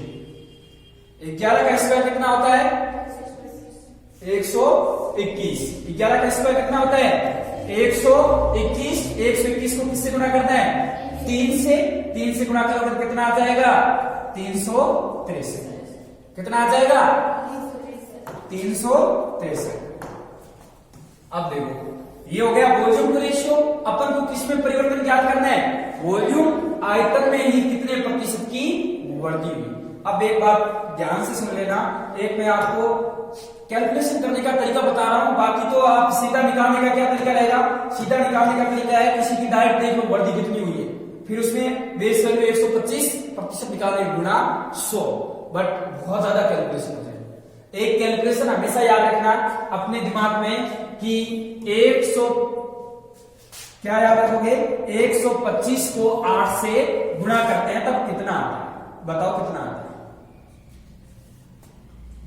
11 का स्क्वायर कितना होता है, 121। 11 का स्क्वायर कितना होता है, 121। 121 को किससे गुणा करना है, 3 से। 3 से गुणा करोगे तो कितना आ जाएगा, 363। कितना आ जाएगा, 363। अब देखो, ये हो गया वॉल्यूम का रेशियो। अपन को किसमें परिवर्तन ज्ञात करना है, वॉल्यूम आयतन में ही कितने प्रतिशत की वृद्धि हुई। अब एक बात ध्यान से सुन लेना, एक मैं आपको कैलकुलेशन करने का तरीका बता रहा हूं, बाकी तो आप सीधा निकालने का क्या तरीका रहेगा, सीधा निकालने का तरीका है किसी की डायरेक्ट देख लो वृद्धि कितनी हुई है, फिर उसमें बेस वैल्यू 125% निकालने गुणा 100। बट बहुत ज्यादा कैलकुलेशन हो जाएगा। एक कैलकुलेशन हमेशा याद रखना अपने दिमाग में कि 100 क्या याद रखोगे, 125 को 8 से गुणा करते हैं तब कितना आता है, बताओ कितना आता है।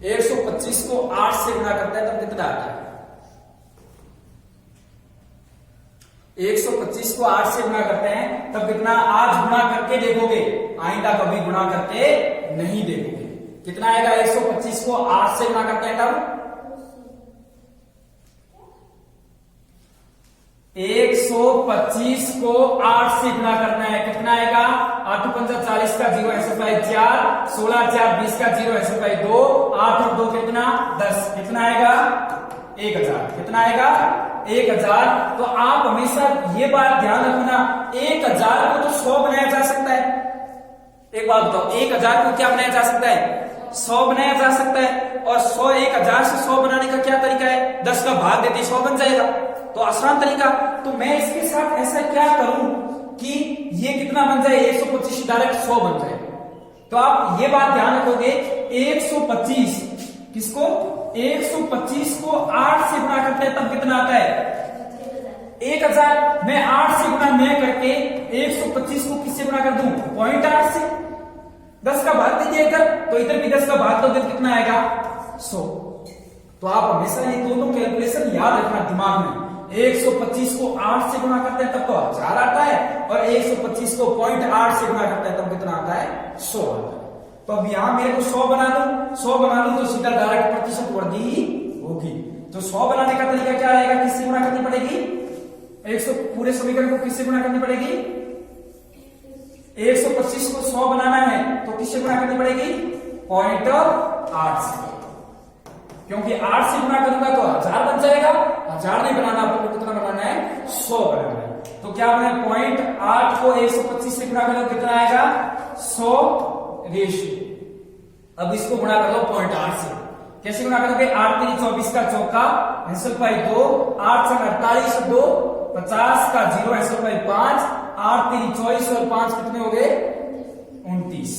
125 को 8 से गुणा करते हैं तब कितना आता है, 125 को 8 से गुणा करते हैं तब कितना, आज गुणा करके देखोगे, आइंदा कभी गुणा करके नहीं देखोगे। कितना आएगा, 125 को 8 से गुणा करते हैं तब 125 को 8 से गुणा करना है, कितना आएगा, 8 पंजा 40 का 0 ऐसे 4, 16 4 20 का 0 ऐसे 2, 8 और 2 कितना 10, कितना आएगा 1000। कितना आएगा 1000। तो आप हमेशा ये बात ध्यान रखना, 1000 को तो 100 बनाया जा सकता है। एक बात बताओ, 1000 को क्या बनाया जा सकता है, 100 बनाया जा सकता है। और 100 1000 से 100 बनाने का क्या तरीका है, 10 का भाग देते 100 बन जाएगा, तो आसान तरीका। तो मैं इसके साथ ऐसा क्या करूं कि ये कितना बन जाए, 125 डायरेक्ट 100 बन जाए। तो आप ये बात ध्यान रखोगे, 125 किसको 125 को 8 से गुणा करते हैं तब कितना आता है 1000। मैं 8 से गुणा न करके 125 को किससे गुणा कर दूं 0.8 से। 10 का भाग दीजिए इधर, तो इधर भी 10 का भाग दो, कितना आएगा 100। तो आप हमेशा ये दोनों कैलकुलेशन याद रखना दिमाग में। 125 को 8 से गुणा करते हैं तब तो 1000 आता है, और 125 को 0.8 से गुणा करते हैं तब कितना आता है 100 आता है। तो अब यहां मेरे को 100 बना लूं तो सीधा डायरेक्ट प्रतिशत वृद्धि ही होगी। तो 100 बनाने का तरीका क्या रहेगा, किससे गुणा करनी पड़ेगी 100, पूरे समीकरण को किससे गुणा करनी पड़ेगी 125 को 100 बनाना है तो किससे गुणा करनी पड़ेगी 0.8 से, क्योंकि 8 से गुणा करूंगा तो 1000 बन जाएगा। 1000 नहीं बनाना, आपको कितना बनाना है 100 बनाना है। तो क्या बने 0.8 को 125 से गुणा करो कितना आएगा 100 रेशियो। अब इसको गुणा कर लो 0.8 से। कैसे गुणा करोगे 8 3 24 का चौका ऐंसठ बाई 2, 8 7 48 2, 50 का 0 ऐंसठ बाई 5, 8 3 24 और 5 कितने हो गए 29।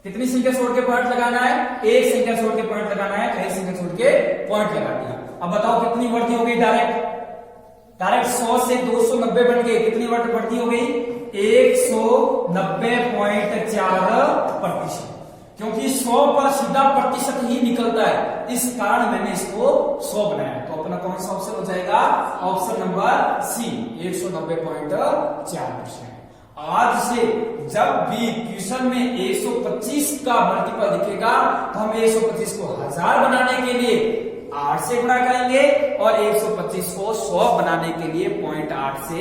कितनी संख्या छोड़ के पॉइंट लगाना है, एक संख्या छोड़ के पॉइंट लगाना है, तो एक संख्या छोड़ के पॉइंट लगा दिया। अब बताओ कितनी वृद्धि हो गई, डायरेक्ट 100 से 290 बन गए, कितनी वृद्धि हो गई 190.4%, क्योंकि 100 पर सीधा प्रतिशत ही निकलता है, इस कारण मैंने इसको 100 बनाया। तो अपना कौन सा ऑप्शन हो जाएगा, ऑप्शन नंबर सी 190.4%। आज से जब भी क्वेश्चन में 125 का मल्टीपल दिखेगा तो हम 125 को 1000 बनाने के लिए 8 से गुणा करेंगे और 125 को 100 बनाने के लिए 0.8 से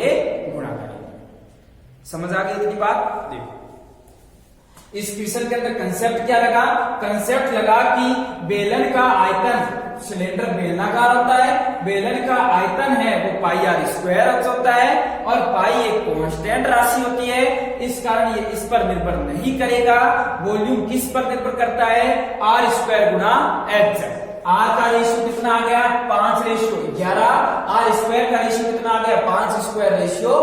गुणा करेंगे। समझ आ गई इतनी बात। देखो इस क्वेश्चन के अंदर कंसेप्ट क्या लगा, कंसेप्ट लगा कि बेलन का आयतन, सिलेंडर बेलनाकार होता है, बेलन का आयतन है वो पाई आर स्क्वायर होता है, और पाई एक कांस्टेंट राशि होती है, इस कारण ये इस पर निर्भर नहीं करेगा। वॉल्यूम किस पर निर्भर करता है, आर स्क्वायर गुणा एच। आर का रेशियो कितना आ गया 5:11, आर स्क्वायर का रेशियो कितना आ गया 5 स्क्वायर रेशियो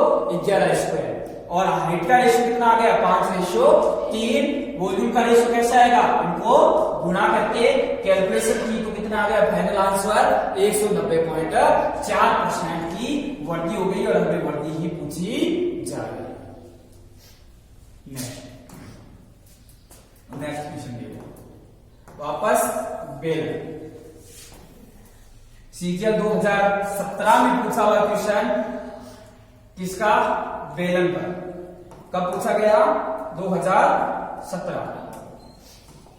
11 स्क्वायर, और हाइट का रेशियो कितना आ गया 5:3। वॉल्यूम का रेशियो कैसा आएगा, इनको गुणा करके कैलकुलेशन की तो कितना आ गया फाइनल आंसर 190.4% की वृद्धि हो गई, और हमें वृद्धि ही पूछी जा रही है। नेक्स्ट क्वेश्चन देखो, वापस बेलन सीजीएल 2017 में पूछा हुआ क्वेश्चन किसका, बेलन पर। कब पूछा गया 2017।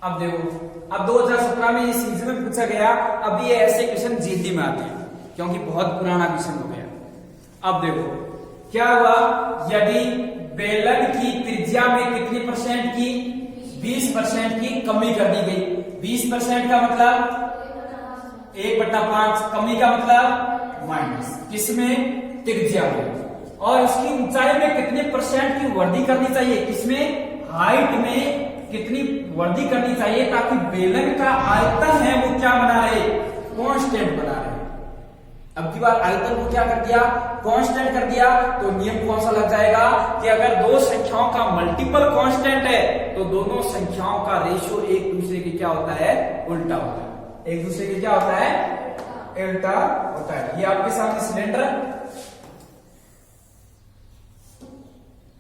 अब देखो, अब 2017 में इस सीजन में पूछा गया। अब ये ऐसे क्वेश्चन जीडी में आते हैं क्योंकि बहुत पुराना क्वेश्चन हो गया। अब देखो क्या हुआ, यदि बेलन की त्रिज्या में कितनी परसेंट की 20% की कमी कर दी गई। 20% का मतलब 1/5, कमी का मतलब माइनस, किसमें त्रिज्या में, और इसकी ऊंचाई में कितने परसेंट की वृद्धि करनी चाहिए, किसमें हाइट में कितनी वृद्धि करनी चाहिए, ताकि बेलन का आयतन है वो क्या बना रहे कांस्टेंट बना रहे। अब की बार आयतन को क्या कर दिया कांस्टेंट कर दिया, तो नियम कौन सा लग जाएगा कि अगर दो संख्याओं का मल्टीपल कांस्टेंट है तो दोनों संख्याओं का रेशियो एक दूसरे के क्या होता है उल्टा होता है, एक दूसरे के क्या होता है उल्टा होता है। ये आपके सामने सिलेंडर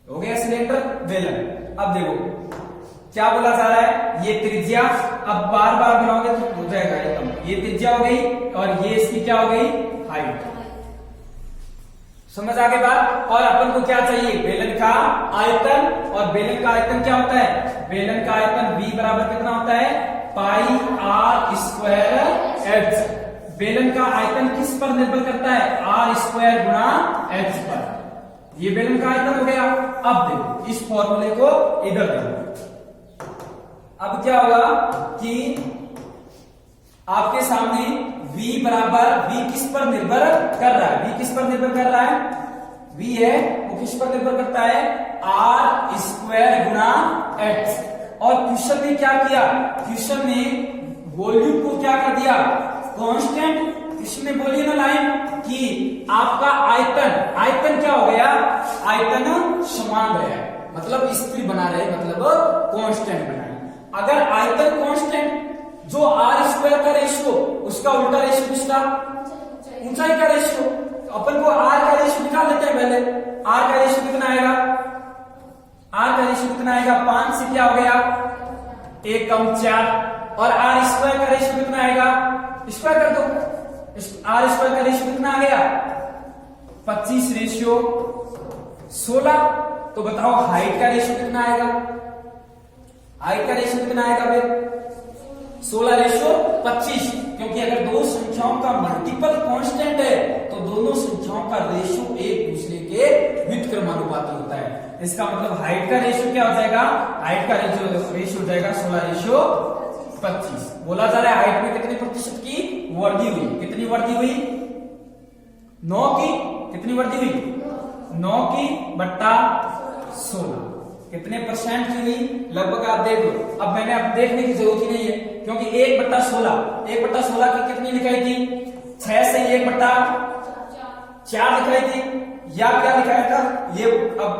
हो गया, सिलेंडर बेलन। अब देखो क्या बोला जा रहा है, ये त्रिज्या, अब बार बार बनाओगे तो हो जाएगा एकदम, ये त्रिज्या हो गई और ये इसकी क्या हो गई हाइट। समझ आ गई बात। और अपन को क्या चाहिए बेलन का आयतन, और बेलन का आयतन क्या होता है, बेलन का आयतन V बराबर कितना होता है पाई आर स्क्वायर एच। बेलन का आयतन किस पर निर्भर करता है आर स्क्वायर गुणा एच पर। ये बेलन का आयतन हो गया। अब देखो इस फॉर्मूले को इधर देखो, अब क्या होगा कि आपके सामने V बराबर, V किस पर निर्भर कर रहा है, V किस पर निर्भर कर रहा है, V है वो किस पर निर्भर करता है आर स्क्वायर गुणा एच। और क्वेश्चन ने क्या किया, क्वेश्चन ने वॉल्यूम को क्या कर दिया कांस्टेंट। क्वेश्चन ने बोली ना लाइन कि आपका आयतन, आयतन क्या हो गया आयतन समान रहे, मतलब स्थिर बना रहे, मतलब कांस्टेंट बना रहे। अगर आयतन कांस्टेंट जो आर स्क्वायर का रेशियो उसका उल्टा रेशियो किसका, ऊंचाई का रेशियो। तो अपन को आर का रेशियो निकाल लेते हैं पहले। आर का रेशियो कितना आएगा, आर का रेशियो कितना आएगा, 5 से क्या हो गया 1 कम 4, और आर स्क्वायर का रेशियो कितना आएगा, स्क्वायर कर दो, आर स्क्वायर का रेशियो कितना आ गया 25 रेशियो 16। तो बताओ हाइट का रेशियो कितना आएगा, हाइट का रेशियो कितना आएगा फिर 16 रेशियो 25, क्योंकि अगर दो संख्याओं का मल्टीपल कांस्टेंट है तो दोनों संख्याओं का रेशियो एक दूसरे के व्युत्क्रमानुपाती होता है। इसका मतलब हाइट का रेशियो क्या हो जाएगा, हाइट का रेशियो हो जाएगा 16 रेशियो 25। बोला जा रहा है हाइट में कितने प्रतिशत की वृद्धि हुई, कितनी वृद्धि हुई 9 की, कितनी वृद्धि हुई 9 की बट्टा 16, कितने परसेंट की हुई लगभग आप देख लो। अब मैंने अब देखने की जरूरत ही नहीं है, क्योंकि 1/16 की कितनी लिखाई थी 6 से 1/4 लिखाई थी, या क्या लिखाया था ये अब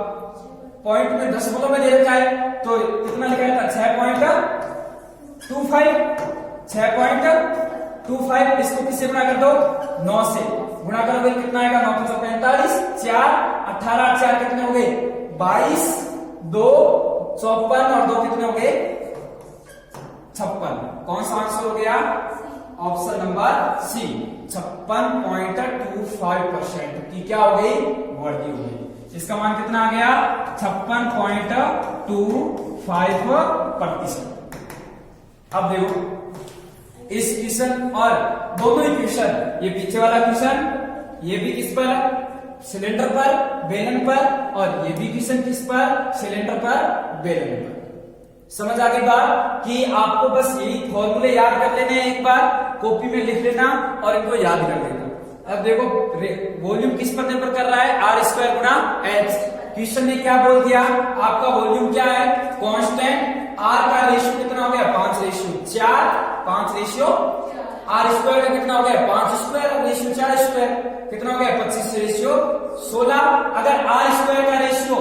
पॉइंट में दशमलव में दे रखा है, तो कितना लिखाया था 6.25। इसको किससे गुणा कर दो 9 से गुणा करोगे कितना आएगा 9 × 45, 4 18 4 कितने हो गए 22, 2 54 और 2 कितने हो गए 56। कौन सा आंसर हो गया, ऑप्शन नंबर सी 56.25% की क्या हो गई वृद्धि हो गई। इसका मान कितना आ गया 56.25%। अब देखो इस क्वेश्चन और दोनों ही क्वेश्चन, ये पीछे वाला क्वेश्चन ये भी किस पर सिलेंडर पर बेलन पर, और ये भी क्वेश्चन किस पर सिलेंडर पर बेलन पर। समझ आ गई बात कि आपको बस यही फॉर्मूले याद कर लेने हैं, एक बार कॉपी में लिख लेना और इनको याद कर लेना। अब देखो वॉल्यूम किस पर निर्भर कर रहा है, आर स्क्वायर गुणा एच। क्वेश्चन ने क्या बोल दिया, आपका वॉल्यूम क्या है कांस्टेंट, आर का रेशियो कितना हो गया 5 रेशियो 4, 5 रेशियो आर स्क्वायर का कितना हो गया 5 स्क्वायर रेशियो 4 स्क्वायर कितना हो गया 25 रेशियो 16। अगर आर स्क्वायर का रेशियो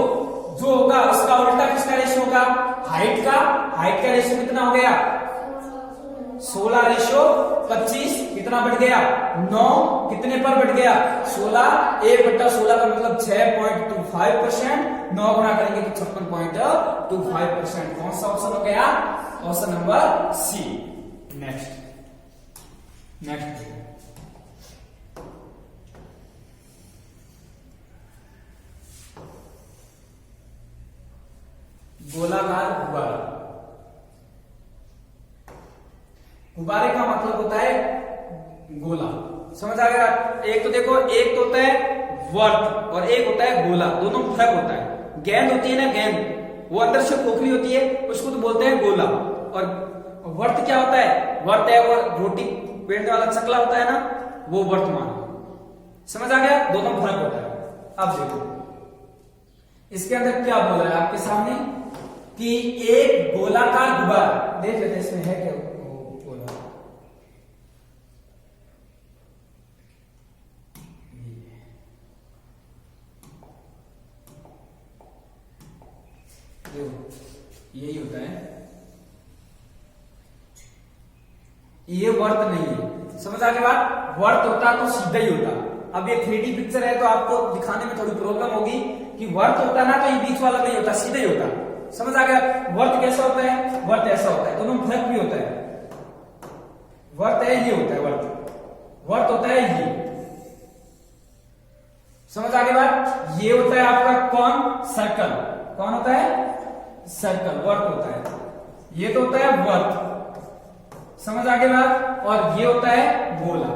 जो होगा उसका उल्टा किसका रेशियो होगा, हाइट का रेशियो कितना हो गया 16 रेशियो 25, कितना बढ़ गया 9, कितने पर बढ़ गया 16, 1/16 का मतलब 6.25%, 9 गुणा करेंगे तो 56.25%। कौन सा ऑप्शन हो गया, ऑप्शन नंबर सी। नेक्स्ट गोलाकार गुब्बारा। गुब्बारे का मतलब होता है गोला, समझ आ गया। एक तो देखो, एक तो होता है वर्त और एक होता है गोला, दोनों में फर्क होता है। गेंद होती है ना, गेंद वो अंदर से खोखली होती है, उसको तो बोलते हैं गोला। और वर्त क्या होता है, वर्त है वो रोटी पेड़ने वाला चकला होता है ना, वो वर्तमान। समझ आ गया, दोनों में फर्क होता है। अब देखो इसके अंदर क्या बोल रहा है आपके सामने कि एक गोलाकार गुब्बारा, देख लेते इसमें है क्या गोला, यही होता है, ये वर्त नहीं है। समझ आ गई बात, वर्त होता तो सीधा ही होता। अब ये 3D पिक्चर है तो आपको दिखाने में थोड़ी प्रॉब्लम होगी कि वर्त होता ना तो ये बीच वाला नहीं होता, सीधा ही होता। समझ आ गया, वर्त कैसा होता है, वर्त ऐसा होता है, दोनों में फर्क भी होता है। वर्त है ये होता है, वर्त होता है ये। समझ आ गई बात, ये होता है आपका कौन, सर्कल। कौन होता है, सर्कल, वर्त होता है। ये तो होता है वर्त, समझ आ गई बात। और ये होता है गोला,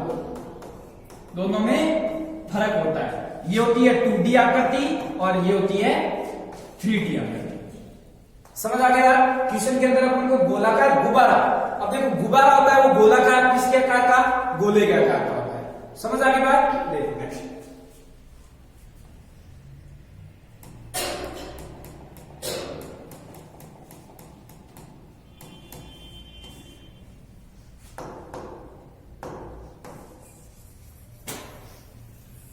दोनों में फर्क होता है। ये होती है 2D आकृति और ये होती है 3D आकृति। समझ आ गया। क्वेश्चन के अंदर अपन को गोलाकार गुब्बारा, अब देखो गुब्बारा होता है वो गोलाकार किसके आकार का, गोले के आकार का होता है। समझ आ गई बात। देखो नेक्स्ट,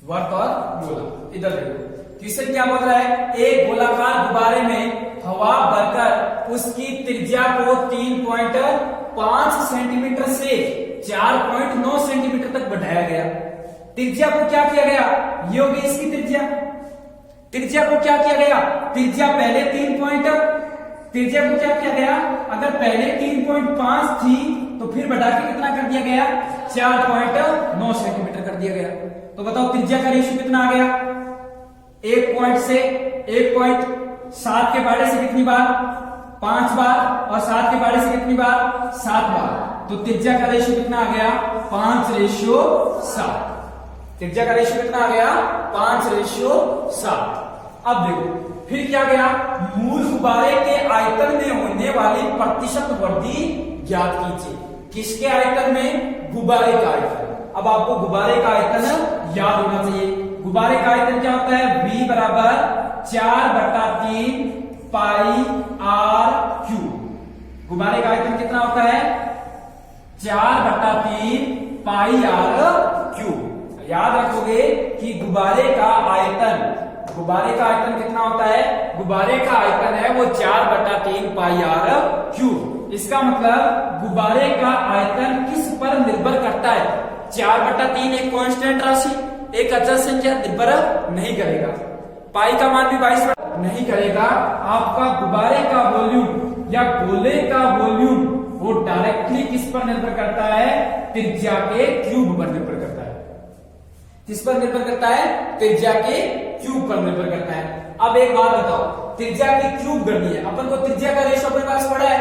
वर्त और गोला। इधर देखो क्वेश्चन क्या बोल रहा है, एक गोलाकार गुब्बारे में हवा भरकर उसकी त्रिज्या को 3.5 सेंटीमीटर से 4.9 सेंटीमीटर तक बढ़ाया गया। त्रिज्या को क्या किया गया, ये होगी इसकी त्रिज्या। त्रिज्या को क्या किया गया, त्रिज्या पहले त्रिज्या को क्या किया गया, अगर पहले 3.5 थी तो फिर बढ़ा के कितना कर दिया गया, 4.9 सेंटीमीटर कर दिया गया। तो बताओ त्रिज्या का रेशियो कितना आ गया, 1.7 के बारे से कितनी बार, 5 बार, और 7 के बारे से कितनी बार, 7 बार। तो त्रिज्या का रेशियो कितना आ गया, 5:7। त्रिज्या का रेशियो कितना आ गया, 5:7। अब देखो फिर क्या गया, मूल गुब्बारे के आयतन में होने वाली प्रतिशत वृद्धि ज्ञात कीजिए। किसके आयतन में, गुब्बारे का आयतन। अब आपको गुब्बारे का आयतन याद होना चाहिए। गुब्बारे का आयतन क्या होता है, V बराबर 4/3 पाई r क्यूब। गुब्बारे का आयतन कितना होता है, 4/3 पाई r क्यूब। याद रखोगे कि गुब्बारे का आयतन कितना होता है, गुब्बारे का आयतन है वो 4/3 पाई r क्यूब। इसका मतलब गुब्बारे का आयतन किस पर निर्भर करता है, 4/3 एक कांस्टेंट राशि, एक अचल संख्या, निर्भर नहीं करेगा। पाई का मान भी 22 नहीं करेगा। आपका गुब्बारे का वॉल्यूम या गोले का वॉल्यूम वो डायरेक्टली किस पर निर्भर करता है, त्रिज्या के क्यूब पर निर्भर करता है। किस पर निर्भर करता है, त्रिज्या के क्यूब पर निर्भर करता है। अब एक बात बताओ, त्रिज्या की क्यूब करनी है अपन को, त्रिज्या का रेशियो अपने पास पड़ा है,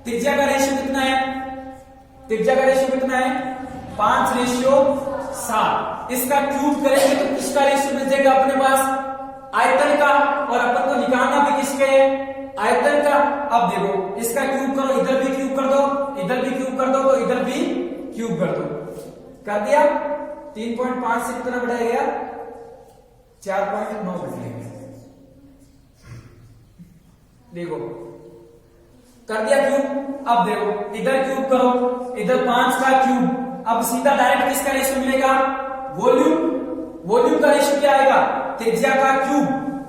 त्रिज्या का रेशियो कितना है, त्रिज्या का रेशियो कितना है, 5:7। इसका क्यूब करेंगे तो किसका रेशियो मिल जाएगा अपने पास, आयतन का, और अपन को निकालना भी किसके है, आयतन का। अब देखो इसका क्यूब करो, इधर भी क्यूब कर दो, इधर भी क्यूब कर दो, तो इधर भी क्यूब कर दो, कर दिया। 3.5 से कितना बढ़ाया गया, 4.9 बढ़ाया गया। देखो कर दिया क्यूब। अब देखो इधर क्यूब करो, इधर 5 का क्यूब। अब सीधा डायरेक्ट किसका रेशियो मिलेगा, वॉल्यूम का रेशियो क्या आएगा, त्रिज्या का क्यूब।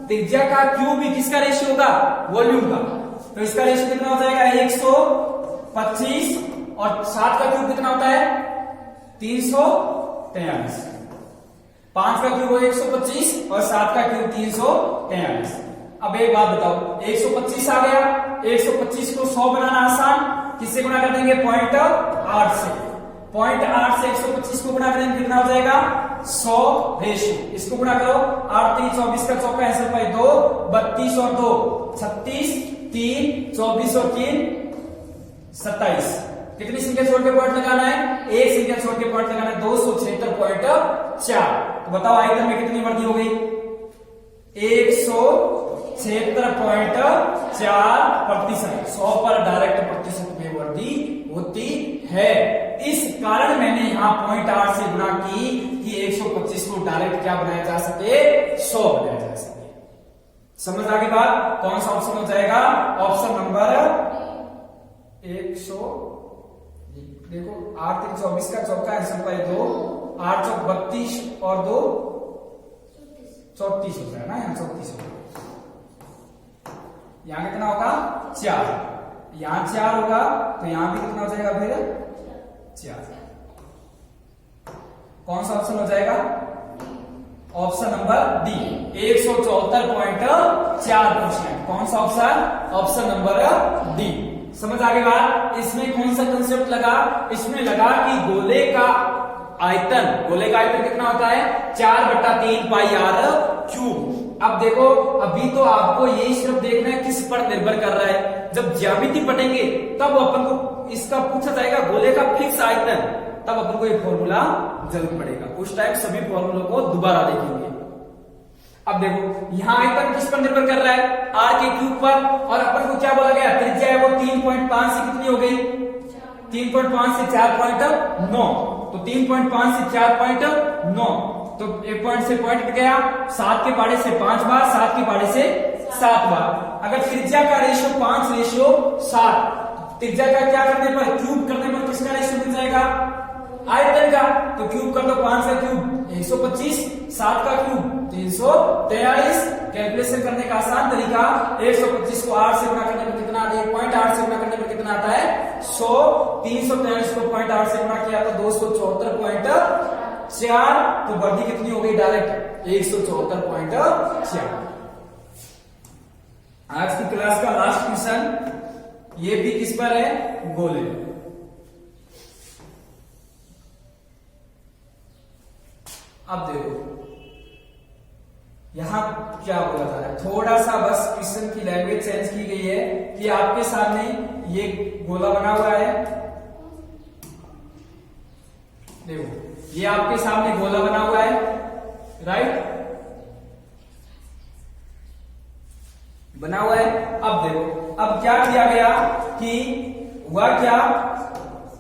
त्रिज्या का क्यूब भी किसका रेशियो होगा, वॉल्यूम का। तो इसका रेशियो कितना हो जाएगा, 125, और 7 का क्यूब कितना होता है, 343। 5 का क्यूब 125 और 7 का क्यूब 343। अब एक बात बताओ, 125 आ गया, 125 को 100 बनाना आसान, किससे गुणा कर देंगे, 0.8 से। 0.8 से 125 को गुणा करेंगे कितना हो जाएगा, 100 रेशियो। इसको गुणा करो, 8 3 24 का चौका आंसर पाए 2, 32 और 2 36, 3 24 और 3 27। कितनी संख्या छोड़ के पॉइंट लगाना है, एक संख्या छोड़ के पॉइंट लगाना है, 276.4। तो बताओ आयतन में कितनी वृद्धि हो गई, 176.4%। 100 पर डायरेक्ट प्रतिशत में वृद्धि होती है। इस कारण मैंने यहां 0.8 से गुणा की कि 125 को डायरेक्ट क्या बनाया जा सके, 100 बनाया जा सके। समझ आ गई बात, कौन सा ऑप्शन हो जाएगा, ऑप्शन नंबर 100। देखो 8 3 24 का चौका आंसर पाए 2, 8 चौक 32 और 2 34 होता है ना, यहाँ 34 होगा। यहाँ कितना होगा, 4। यहाँ 4 होगा तो यहाँ भी कितना हो जाएगा, फिर 4। कौन सा ऑप्शन हो जाएगा, ऑप्शन नंबर डी, 174.4%। कौन सा ऑप्शन, ऑप्शन नंबर डी। समझ आ गई बात। इसमें कौन सा कंसेप्ट लगा, इसमें लगा कि गोले का आयतन कितना होता है, 4/3 पाई r क्यूब। अब देखो अभी तो आपको यही सिर्फ देखना है किस पर निर्भर कर रहा है। जब ज्यामिति पढ़ेंगे तब अपन को इसका पूछा जाएगा गोले का फिक्स आयतन, तब अपन को एक फॉर्मूला जरूर पड़ेगा। उस टाइप सभी फॉर्मूलों को दोबारा देखेंगे। अब देखो यहाँ आयतन किस पर निर्भर कर रहा है, r के क्यूब पर, और अपन को क्या बोला गया, त्रिज्या है वो 3.5 से कितनी हो गई, 3.5 से 4.9। तो 3.5 से 4.9, तो एक पॉइंट से पॉइंट हट गया, 7 के पाड़े से 5 बार, 7 के पाड़े से 7 बार। अगर त्रिज्या का रेशियो 5:7, त्रिज्या का क्या करने पर, क्यूब करने पर किसका रेशियो मिल जाएगा, आयतन का, तो क्यूब कर दो 5 का क्यूब 125, 7 का क्यूब 343। कैलकुलेशन करने का आसान तरीका, 125 को 8 से गुणा करने पर कितना आता है, 1.8 से गुणा करने पर कितना आता है 100, 343 को 0.8 से गुणा किया तो 274.4, तो वर्दी कितनी हो गई डायरेक्ट 174.4। आज की क्लास का लास्ट क्वेश्चन, ये भी किस पर है, गोले। अब देखो यहां क्या बोला जा रहा है, थोड़ा सा बस क्वेश्चन की लैंग्वेज चेंज की गई है कि आपके सामने ये गोला बना हुआ है, देखो ये आपके सामने गोला बना हुआ है, राइट, बना हुआ है। अब देखो अब क्या किया गया कि हुआ क्या,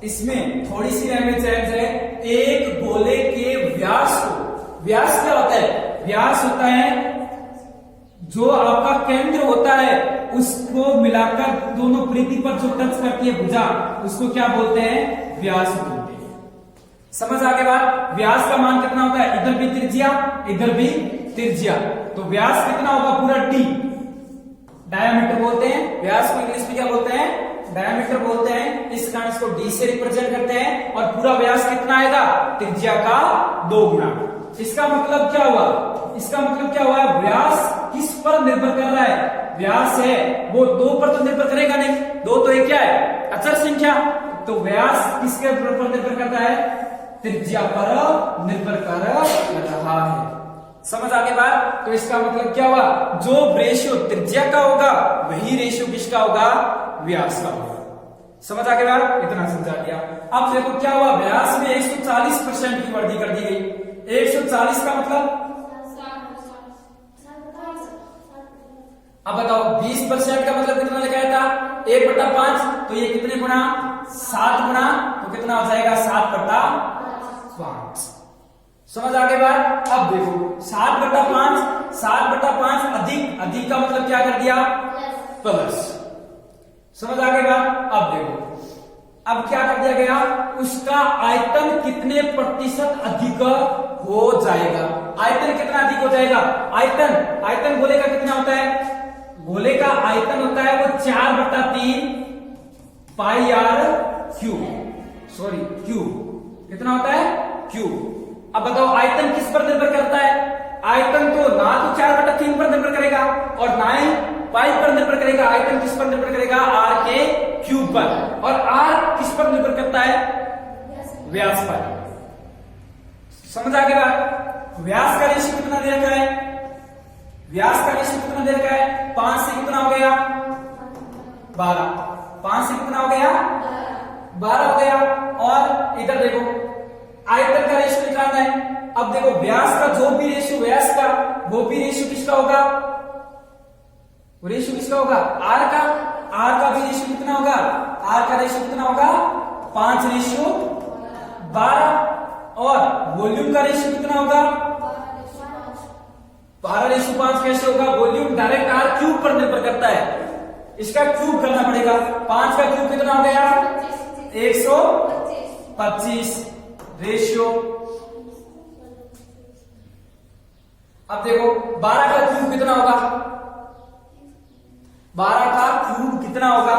इसमें थोड़ी सी लैंग्वेज चेंज है। एक गोले के व्यास को, व्यास क्या होता है, व्यास होता है जो आपका केंद्र होता है उसको मिलाकर दोनों परिधि पर जो टच करती है भुजा, उसको क्या बोलते हैं, व्यास बोलते हैं। समझ आगे बात, व्यास का मान कितना होता है, इधर भी त्रिज्या इधर भी त्रिज्या, तो व्यास कितना होगा पूरा डी, डायमीटर बोलते हैं व्यास को, इंग्लिश में क्या बोलते हैं, डायमीटर बोलते हैं। इस कारण इसको डी से रिप्रेजेंट करते हैं, और पूरा व्यास कितना आएगा, त्रिज्या का 2 गुना। इसका मतलब क्या हुआ, इसका मतलब क्या हुआ, व्यास किस पर निर्भर कर रहा है, व्यास है वो 2 पर तो निर्भर करेगा नहीं, 2 तो एक क्या है, अचर संख्या, तो व्यास किसके पर निर्भर करता है, त्रिज्या पर निर्भर कर रहा है। समझ आगे बात, तो इसका मतलब क्या हुआ, जो रेशियो त्रिज्या का होगा वही रेशियो किसका होगा, व्यास का होगा। समझ आगे बात, इतना समझा दिया। अब देखो क्या हुआ, व्यास में 140% की वृद्धि कर दी गई। 140 का मतलब, अब बताओ 20% का मतलब कितना लिखा था, 1/5, तो ये कितने गुना, 7 गुना, तो कितना हो जाएगा 7/5। समझ आगे बात। अब देखो 7/5 अधिक का मतलब क्या कर दिया, प्लस। समझ आगे बात। अब देखो अब क्या कर दिया गया, उसका आयतन कितने प्रतिशत अधिक हो जाएगा, आयतन कितना अधिक हो जाएगा, आयतन गोले का कितना होता है, गोले का आयतन होता है वो 4/3 पाई आर क्यूब, सॉरी क्यूब, कितना होता है क्यूब। अब बताओ आयतन किस पर निर्भर करता है, आयतन तो ना तो 4/3 पर निर्भर करेगा और ना ही पाई पर निर्भर करेगा, आयतन किस पर निर्भर करेगा, आर के क्यूब पर, और आर किस पर निर्भर करता है, व्यास पर। समझ आ गया, व्यास का रेशियो कितना दे रखा है, व्यास का रेशियो कितना दे रखा है, 5 से कितना हो गया 12, 5 से कितना हो गया 12 हो गया। और इधर देखो आयतन का रेशियो निकालना है। अब देखो व्यास का जो भी रेशियो व्यास का, वो भी रेशियो किसका होगा, रेशियो किसका होगा, आर का भी रेशियो कितना होगा, आर का रेशियो कितना होगा 5/12, और वॉल्यूम का रेशियो कितना होगा 12/5। कैसे होगा, वॉल्यूम डायरेक्ट आर क्यूब पर निर्भर करता है, इसका क्यूब करना पड़ेगा। 5 का क्यूब कितना हो गया 125 रेशियो। अब देखो 12 का क्यूब कितना होगा, 12 का क्यूब कितना होगा,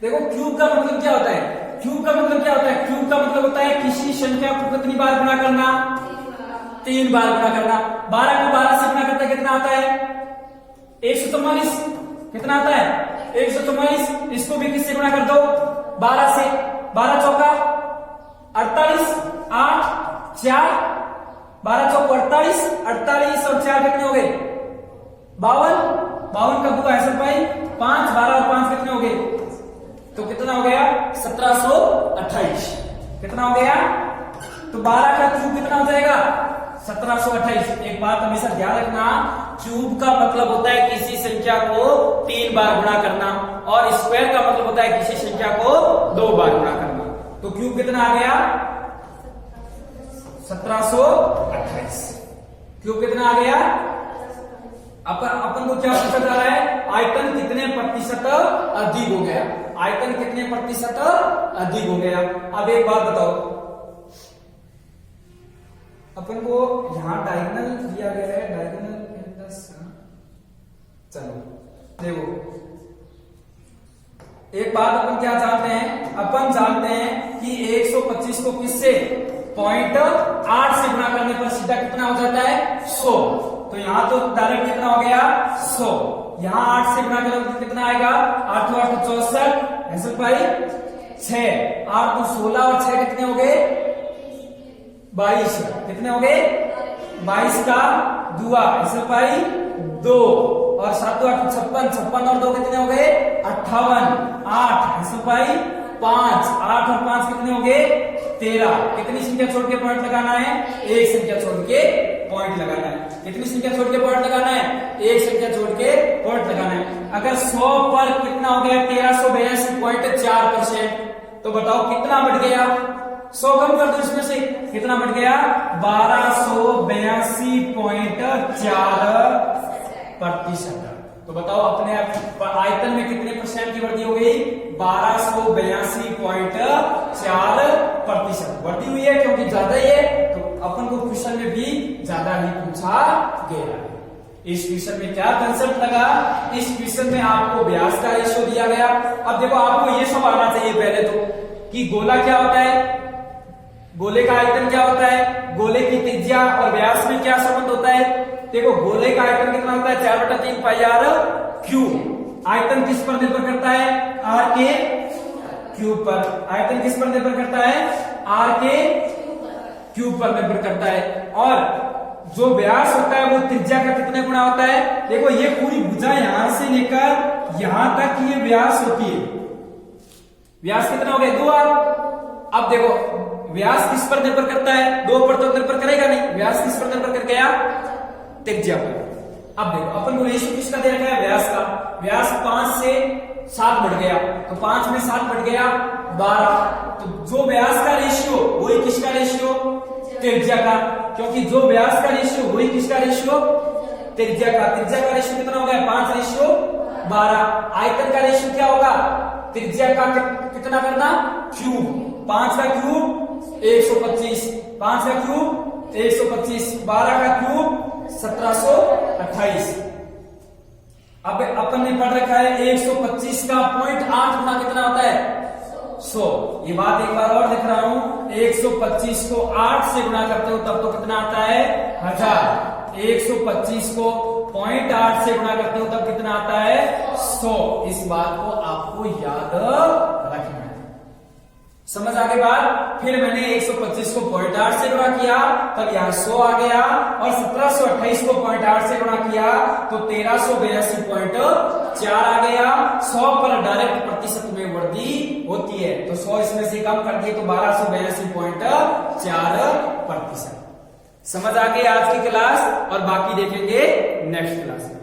देखो क्यूब का मतलब क्या होता है, क्यूब का मतलब क्या होता है, क्यूब का मतलब होता है किसी संख्या को कितनी बार गुणा करना, 3 बार गुणा करना। 12 को 12 से गुणा करता कितना आता है 144, कितना आता है 144। इसको भी किससे गुणा कर दो 12 से, 12 चौका 48, 8 4, 12 चौको 48, 48 और 4 कितने हो गए 52, 52 का बुआ है सब भाई 5, 12 और 5 कितने हो गए, तो कितना हो गया 1728, कितना हो गया, तो 12 का क्यूब कितना हो जाएगा 1728। एक बात हमेशा ध्यान रखना, क्यूब का मतलब होता है किसी संख्या को 3 बार गुणा करना, और स्क्वायर का मतलब होता है किसी संख्या को 2 बार गुणा करना। तो क्यूब कितना आ गया 1728, क्यूब कितना आ गया। अपन को क्या पूछा जा रहा है, आयतन कितने प्रतिशत अधिक हो गया, आयतन कितने प्रतिशत अधिक हो गया। अब एक बात बताओ, अपन को यहां डायगोनल दिया गया है, डायगोनल चलो देखो, एक बात अपन क्या जानते हैं, अपन जानते हैं कि 125 को किससे 0.8 से गुणा करने पर सीधा कितना हो जाता है 100। तो यहां तो डायरेक्ट कितना हो गया 100, यहां 8 से गुणा करोगे तो कितना आएगा 8 8 64 ऐसे भाई 6, 8 तो 16 और 6 कितने हो गए 22, कितने हो गए 22 का दुआ ऐसे भाई 2 और 7 8 56, 56 और 2 कितने हो गए 58, 8 ऐसे भाई 5, 8 और 5 कितने हो गए 13। कितनी संख्या छोड़ के पॉइंट लगाना है, एक संख्या छोड़ के पॉइंट लगाना है। कितनी संख्या छोड़ के पॉइंट लगाना है, एक संख्या छोड़ के पॉइंट लगाना है। अगर 100 पर कितना हो गया 1382.4%, तो बताओ कितना बढ़ गया, 100 कम कर दो इसमें से, कितना बढ़ गया 1282.4%। तो बताओ अपने आयतन में कितने परसेंट की वृद्धि हो गई 1282.4% वृद्धि हुई है, क्योंकि ज्यादा ही है तो अपन को क्वेश्चन में भी ज्यादा ही पूछा गया है। इस क्वेश्चन में क्या कंसेप्ट लगा, इस क्वेश्चन में आपको व्यास का रेशियो दिया गया। अब देखो आपको ये सब आना चाहिए पहले तो कि गोला क्या होता है, गोले का आयतन क्या होता है, गोले की त्रिज्या और व्यास में क्या संबंध होता है। देखो गोले का आयतन कितना होता है 4/3 पाई r क्यूब। आयतन किस पर निर्भर करता है, r के क्यूब पर। आयतन किस पर निर्भर करता है, r के क्यूब पर निर्भर करता है। और जो व्यास होता है वो त्रिज्या का कितने गुना होता है। देखो ये पूरी भुजा यहां से लेकर यहां तक ये व्यास होती है, व्यास कितना हो गया 2r। अब देखो व्यास किस पर निर्भर करता है, 2 पर तो निर्भर करेगा नहीं, व्यास किस पर निर्भर कर गया त्रिज्या पर। अब देखो अपन को रेशियो किसका दे रखा है, व्यास का। व्यास 5 से 7 बढ़ गया, तो 5 में 7 बढ़ गया 12। तो जो व्यास का रेशियो वही किसका रेशियो, त्रिज्या का, क्योंकि जो व्यास का रेशियो वही किसका रेशियो, त्रिज्या का। त्रिज्या का रेशियो कितना हो गया 5:12। आयतन का रेशियो क्या होगा, त्रिज्या का कितना करना क्यूब, 5 का क्यूब 125, 5 का क्यूब 125, 12 का क्यूब 1728। अब अपन ने पढ़ रखा है 125 का 0.8 गुना कितना होता है 100। ये बात एक बार और लिख रहा हूं, 125 को 8 से गुणा करते हो तब तो कितना आता है 1000। 125 को 0.8 से गुणा करते हो तब कितना आता है 100। इस बात को आपको याद रखना है। समझ आगे बात। फिर मैंने 125 को 0.8 से गुणा किया तब यहाँ 100 आ गया, और 1728 को 0.8 से गुणा किया तो 1382.4 आ गया। 100 पर डायरेक्ट प्रतिशत में वृद्धि होती है, तो 100 इसमें से कम कर दिए तो 1282.4%। समझ आ गई आज की क्लास, और बाकी देखेंगे नेक्स्ट क्लास में।